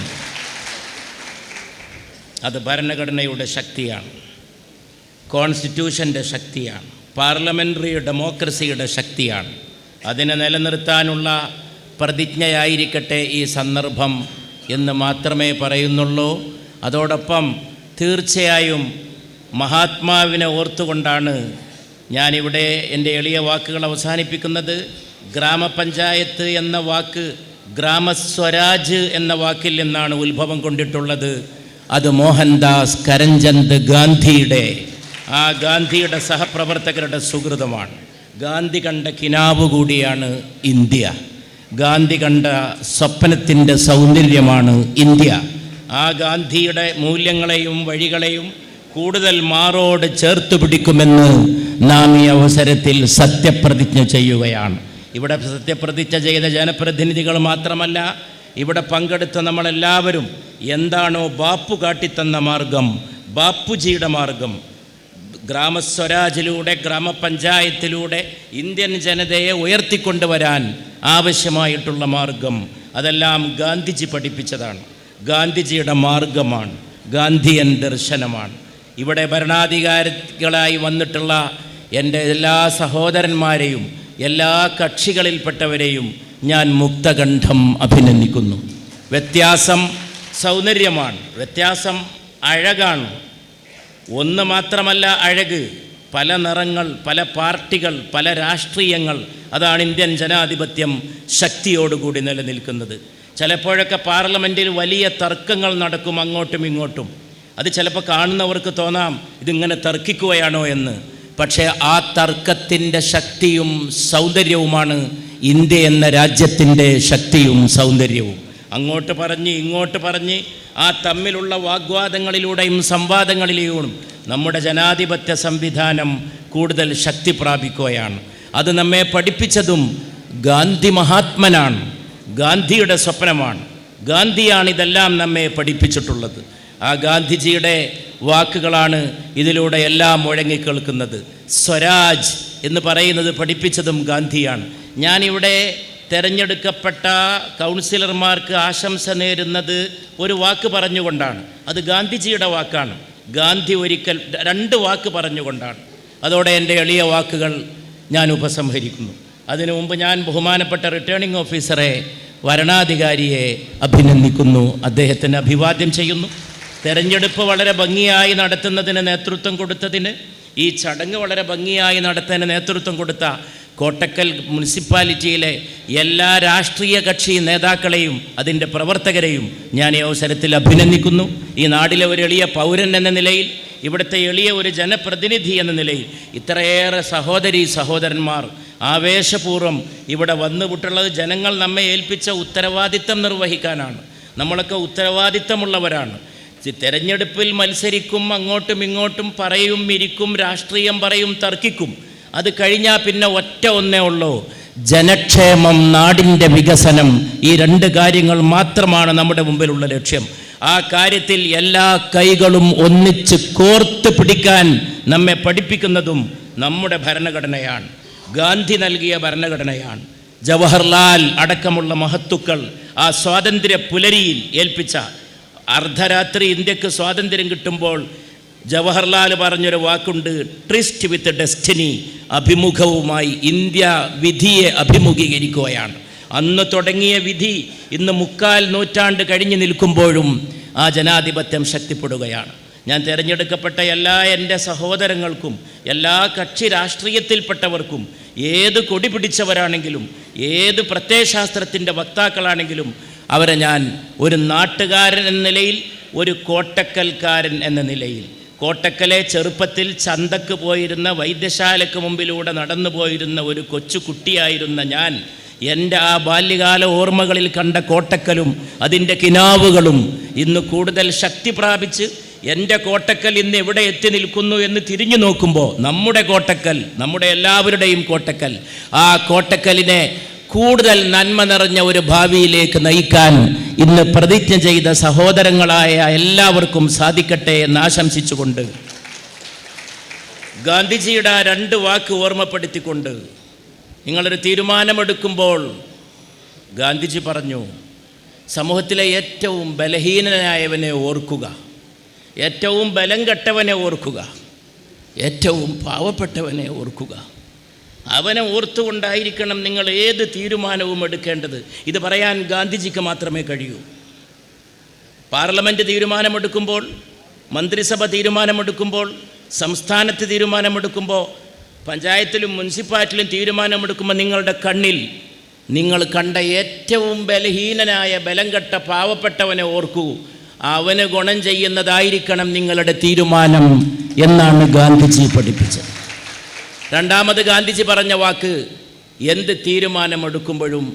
Speaker 11: അത് ഭരണഘടനയുടെ ശക്തിയാണ്, കോൺസ്റ്റിറ്റ്യൂഷൻ്റെ ശക്തിയാണ്, പാർലമെൻ്ററി ഡെമോക്രസിയുടെ ശക്തിയാണ്. അതിനെ നിലനിർത്താനുള്ള പ്രതിജ്ഞയായിരിക്കട്ടെ ഈ സന്ദർഭം എന്ന് മാത്രമേ പറയുന്നുള്ളൂ. അതോടൊപ്പം തീർച്ചയായും മഹാത്മാവിനെ ഓർത്തുകൊണ്ടാണ് ഞാനിവിടെ എൻ്റെ എളിയ വാക്കുകൾ അവസാനിപ്പിക്കുന്നത്. ഗ്രാമപഞ്ചായത്ത് എന്ന വാക്ക് ഗ്രാമസ്വരാജ് എന്ന വാക്കിൽ നിന്നാണ് ഉത്ഭവം കൊണ്ടിട്ടുള്ളത്. അത് മോഹൻദാസ് കരംചന്ദ് ഗാന്ധിയുടെ, ആ ഗാന്ധിയുടെ സഹപ്രവർത്തകരുടെ സുഹൃതമാണ്. ഗാന്ധി കണ്ട കിനാവ് കൂടിയാണ് ഇന്ത്യ. ഗാന്ധി കണ്ട സ്വപ്നത്തിൻ്റെ സൗന്ദര്യമാണ് ഇന്ത്യ. ആ ഗാന്ധിയുടെ മൂല്യങ്ങളെയും വഴികളെയും കൂടുതൽ മാറോട് ചേർത്ത് പിടിക്കുമെന്ന് നാം ഈ അവസരത്തിൽ സത്യപ്രതിജ്ഞ ചെയ്യുകയാണ്. ഇവിടെ സത്യപ്രതിജ്ഞ ചെയ്ത ജനപ്രതിനിധികൾ മാത്രമല്ല, ഇവിടെ പങ്കെടുത്ത നമ്മളെല്ലാവരും എന്താണോ ബാപ്പു കാട്ടിത്തന്ന മാർഗം, ബാപ്പുജിയുടെ മാർഗം, ഗ്രാമസ്വരാജിലൂടെ ഗ്രാമപഞ്ചായത്തിലൂടെ ഇന്ത്യൻ ജനതയെ ഉയർത്തിക്കൊണ്ടുവരാൻ ആവശ്യമായിട്ടുള്ള മാർഗം, അതെല്ലാം ഗാന്ധിജി പഠിപ്പിച്ചതാണ്. ഗാന്ധിജിയുടെ മാർഗമാണ്, ഗാന്ധിയൻ ദർശനമാണ്. ഇവിടെ ഭരണാധികാരികളായി വന്നിട്ടുള്ള എൻ്റെ എല്ലാ സഹോദരന്മാരെയും എല്ലാ കക്ഷികളിൽപ്പെട്ടവരെയും ഞാൻ മുക്തകണ്ഠം അഭിനന്ദിക്കുന്നു. വ്യത്യാസം സൗന്ദര്യമാണ്, വ്യത്യാസം അഴകാണ്. ഒന്ന് മാത്രമല്ല അഴക്, പല നിറങ്ങൾ, പല പാർട്ടികൾ, പല രാഷ്ട്രീയങ്ങൾ. അതാണ് ഇന്ത്യൻ ജനാധിപത്യം ശക്തിയോടുകൂടി നിലനിൽക്കുന്നത്. ചിലപ്പോഴൊക്കെ പാർലമെൻറ്റിൽ വലിയ തർക്കങ്ങൾ നടക്കും അങ്ങോട്ടും ഇങ്ങോട്ടും. അത് ചിലപ്പോൾ കാണുന്നവർക്ക് തോന്നാം ഇതിങ്ങനെ തർക്കിക്കുകയാണോ എന്ന്. പക്ഷേ ആ തർക്കത്തിൻ്റെ ശക്തിയും സൗന്ദര്യവുമാണ് ഇന്ത്യ എന്ന രാജ്യത്തിൻ്റെ ശക്തിയും സൗന്ദര്യവും. അങ്ങോട്ട് പറഞ്ഞ് ഇങ്ങോട്ട് പറഞ്ഞ് ആ തമ്മിലുള്ള വാഗ്വാദങ്ങളിലൂടെയും സംവാദങ്ങളിലൂടെയും നമ്മുടെ ജനാധിപത്യ സംവിധാനം കൂടുതൽ ശക്തി പ്രാപിക്കുകയാണ്. അത് നമ്മെ പഠിപ്പിച്ചതും ഗാന്ധി മഹാത്മനാണ്, ഗാന്ധിയുടെ സ്വപ്നമാണ്. ഗാന്ധിയാണ് ഇതെല്ലാം നമ്മെ പഠിപ്പിച്ചിട്ടുള്ളത്. ആ ഗാന്ധിജിയുടെ വാക്കുകളാണ് ഇതിലൂടെ എല്ലാം മുഴങ്ങിക്കേൾക്കുന്നത്. സ്വരാജ് എന്ന് പറയുന്നത് പഠിപ്പിച്ചതും ഗാന്ധിയാണ്. ഞാനിവിടെ തിരഞ്ഞെടുക്കപ്പെട്ട കൗൺസിലർമാർക്ക് ആശംസ നേരുന്നത് ഒരു വാക്ക് പറഞ്ഞുകൊണ്ടാണ്. അത് ഗാന്ധിജിയുടെ വാക്കാണ്. ഗാന്ധി ഒരിക്കൽ 2 വാക്ക് പറഞ്ഞുകൊണ്ടാണ്. അതോടെ എൻ്റെ എളിയ വാക്കുകൾ ഞാൻ ഉപസംഹരിക്കുന്നു. അതിനു മുമ്പ് ഞാൻ ബഹുമാനപ്പെട്ട റിട്ടേണിംഗ് ഓഫീസറെ, വരണാധികാരിയെ അഭിനന്ദിക്കുന്നു, അദ്ദേഹത്തിന് അഭിവാദ്യം ചെയ്യുന്നു. തെരഞ്ഞെടുപ്പ് വളരെ ഭംഗിയായി നടത്തുന്നതിന് നേതൃത്വം കൊടുത്തതിന്, ഈ ചടങ്ങ് വളരെ ഭംഗിയായി നടത്തുന്നതിന് നേതൃത്വം കൊടുത്ത കോട്ടക്കൽ മുനിസിപ്പാലിറ്റിയിലെ എല്ലാ രാഷ്ട്രീയ കക്ഷി നേതാക്കളെയും അതിൻ്റെ പ്രവർത്തകരെയും ഞാൻ ഈ അവസരത്തിൽ അഭിനന്ദിക്കുന്നു. ഈ നാട്ടിലെ ഒരു എളിയ പൗരൻ എന്ന നിലയിൽ, ഇവിടുത്തെ എളിയ ഒരു ജനപ്രതിനിധി എന്ന നിലയിൽ ഇത്രയേറെ സഹോദരീ സഹോദരന്മാർ ആവേശപൂർവ്വം ഇവിടെ വന്നുവിട്ടുള്ളത് ജനങ്ങൾ നമ്മെ ഏൽപ്പിച്ച ഉത്തരവാദിത്തം നിർവഹിക്കാനാണ്. നമ്മളൊക്കെ ഉത്തരവാദിത്തമുള്ളവരാണ്. തെരഞ്ഞെടുപ്പിൽ മത്സരിക്കും, അങ്ങോട്ടും ഇങ്ങോട്ടും പറയും, ഇരിക്കും, രാഷ്ട്രീയം പറയും, തർക്കിക്കും. അത് കഴിഞ്ഞാൽ പിന്നെ ഒന്നേ ഉള്ളൂ, ജനക്ഷേമം, നാടിൻ്റെ വികസനം. ഈ 2 കാര്യങ്ങൾ മാത്രമാണ് നമ്മുടെ മുമ്പിലുള്ള ലക്ഷ്യം. ആ കാര്യത്തിൽ എല്ലാ കൈകളും ഒന്നിച്ച് കോർത്ത് പിടിക്കാൻ നമ്മെ പഠിപ്പിക്കുന്നതും നമ്മുടെ ഭരണഘടനയാണ്, ഗാന്ധി നൽകിയ ഭരണഘടനയാണ്. ജവഹർലാൽ അടക്കമുള്ള മഹത്തുക്കൾ ആ സ്വാതന്ത്ര്യ പുലരിയിൽ ഏൽപ്പിച്ച, അർദ്ധരാത്രി ഇന്ത്യക്ക് സ്വാതന്ത്ര്യം കിട്ടുമ്പോൾ ജവഹർലാൽ പറഞ്ഞൊരു വാക്കുണ്ട്, ട്രിസ്റ്റ് വിത്ത് ഡെസ്റ്റിനി. അഭിമുഖവുമായി ഇന്ത്യ വിധിയെ അഭിമുഖീകരിക്കുകയാണ്. അന്ന് തുടങ്ങിയ വിധി ഇന്ന് 3/4 നൂറ്റാണ്ട് കഴിഞ്ഞ് നിൽക്കുമ്പോഴും ആ ജനാധിപത്യം ശക്തിപ്പെടുകയാണ്. ഞാൻ തിരഞ്ഞെടുക്കപ്പെട്ട എല്ലാ എൻ്റെ സഹോദരങ്ങൾക്കും, എല്ലാ കക്ഷി രാഷ്ട്രീയത്തിൽപ്പെട്ടവർക്കും, ഏത് കൊടി പിടിച്ചവരാണെങ്കിലും, ഏത് പ്രത്യയശാസ്ത്രത്തിൻ്റെ വക്താക്കളാണെങ്കിലും അവരെ ഞാൻ ഒരു നാട്ടുകാരൻ എന്ന നിലയിൽ, ഒരു കോട്ടക്കൽക്കാരൻ എന്ന നിലയിൽ, കോട്ടക്കലെ ചെറുപ്പത്തിൽ ചന്തക്ക് പോയിരുന്ന, വൈദ്യശാലയ്ക്ക് മുമ്പിലൂടെ നടന്നു പോയിരുന്ന ഒരു കൊച്ചു കുട്ടിയായിരുന്ന ഞാൻ, എൻ്റെ ആ ബാല്യകാല ഓർമ്മകളിൽ കണ്ട കോട്ടക്കലും അതിൻ്റെ കിനാവുകളും ഇന്ന് കൂടുതൽ ശക്തി പ്രാപിച്ച് എൻ്റെ കോട്ടക്കൽ ഇന്ന് എവിടെ എത്തി നിൽക്കുന്നു എന്ന് തിരിഞ്ഞു നോക്കുമ്പോൾ നമ്മുടെ കോട്ടക്കൽ, നമ്മുടെ എല്ലാവരുടെയും കോട്ടക്കൽ, ആ കോട്ടക്കലിനെ കൂടുതൽ നന്മ നിറഞ്ഞ ഒരു ഭാവിയിലേക്ക് നയിക്കാൻ ഇന്ന് പ്രതിജ്ഞ ചെയ്ത സഹോദരങ്ങളായ എല്ലാവർക്കും സാധിക്കട്ടെ എന്ന് ആശംസിച്ചുകൊണ്ട്, ഗാന്ധിജിയുടെ ആ 2 വാക്ക് ഓർമ്മപ്പെടുത്തിക്കൊണ്ട്, നിങ്ങളൊരു തീരുമാനമെടുക്കുമ്പോൾ ഗാന്ധിജി പറഞ്ഞു, സമൂഹത്തിലെ ഏറ്റവും ബലഹീനനായവനെ ഓർക്കുക, ഏറ്റവും ബലം കെട്ടവനെ ഓർക്കുക, ഏറ്റവും പാവപ്പെട്ടവനെ ഓർക്കുക. അവനെ ഓർത്തുകൊണ്ടായിരിക്കണം നിങ്ങൾ ഏത് തീരുമാനവും എടുക്കേണ്ടത്. ഇത് പറയാൻ ഗാന്ധിജിക്ക് മാത്രമേ കഴിയൂ. പാർലമെൻറ്റ് തീരുമാനമെടുക്കുമ്പോൾ, മന്ത്രിസഭ തീരുമാനമെടുക്കുമ്പോൾ, സംസ്ഥാനത്ത് തീരുമാനമെടുക്കുമ്പോൾ, പഞ്ചായത്തിലും മുനിസിപ്പാലിറ്റിയിലും തീരുമാനമെടുക്കുമ്പോൾ നിങ്ങളുടെ കണ്ണിൽ നിങ്ങൾ കണ്ട ഏറ്റവും ബലഹീനനായ ബലം കെട്ട പാവപ്പെട്ടവനെ ഓർക്കൂ. അവന് ഗുണം ചെയ്യുന്നതായിരിക്കണം നിങ്ങളുടെ തീരുമാനം എന്നാണ് ഗാന്ധിജി പഠിപ്പിച്ചത്. രണ്ടാമത് ഗാന്ധിജി പറഞ്ഞ വാക്ക്, എന്ത് തീരുമാനമെടുക്കുമ്പോഴും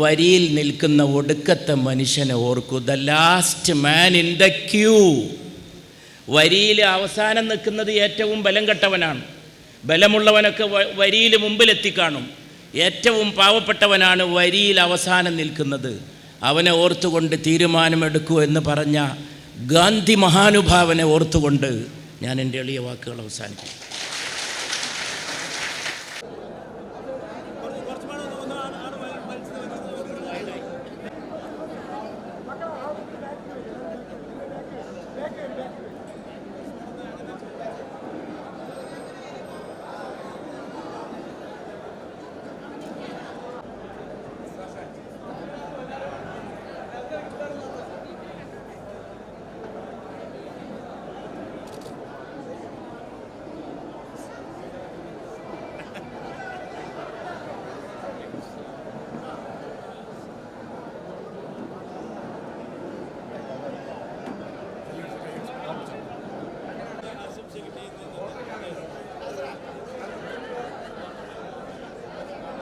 Speaker 11: വരിയിൽ നിൽക്കുന്ന ഒടുക്കത്തെ മനുഷ്യനെ ഓർക്കൂ. The last man in the queue. വരിയിൽ അവസാനം നിൽക്കുന്നത് ഏറ്റവും ബലം കെട്ടവനാണ്. ബലമുള്ളവനൊക്കെ വരിയിൽ മുമ്പിലെത്തിക്കാണും. ഏറ്റവും പാവപ്പെട്ടവനാണ് വരിയിൽ അവസാനം നിൽക്കുന്നത്. അവനെ ഓർത്തുകൊണ്ട് തീരുമാനമെടുക്കൂ എന്ന് പറഞ്ഞ ഗാന്ധി മഹാനുഭാവനെ ഓർത്തുകൊണ്ട് ഞാൻ എൻ്റെ എളിയ വാക്കുകൾ അവസാനിപ്പിക്കും.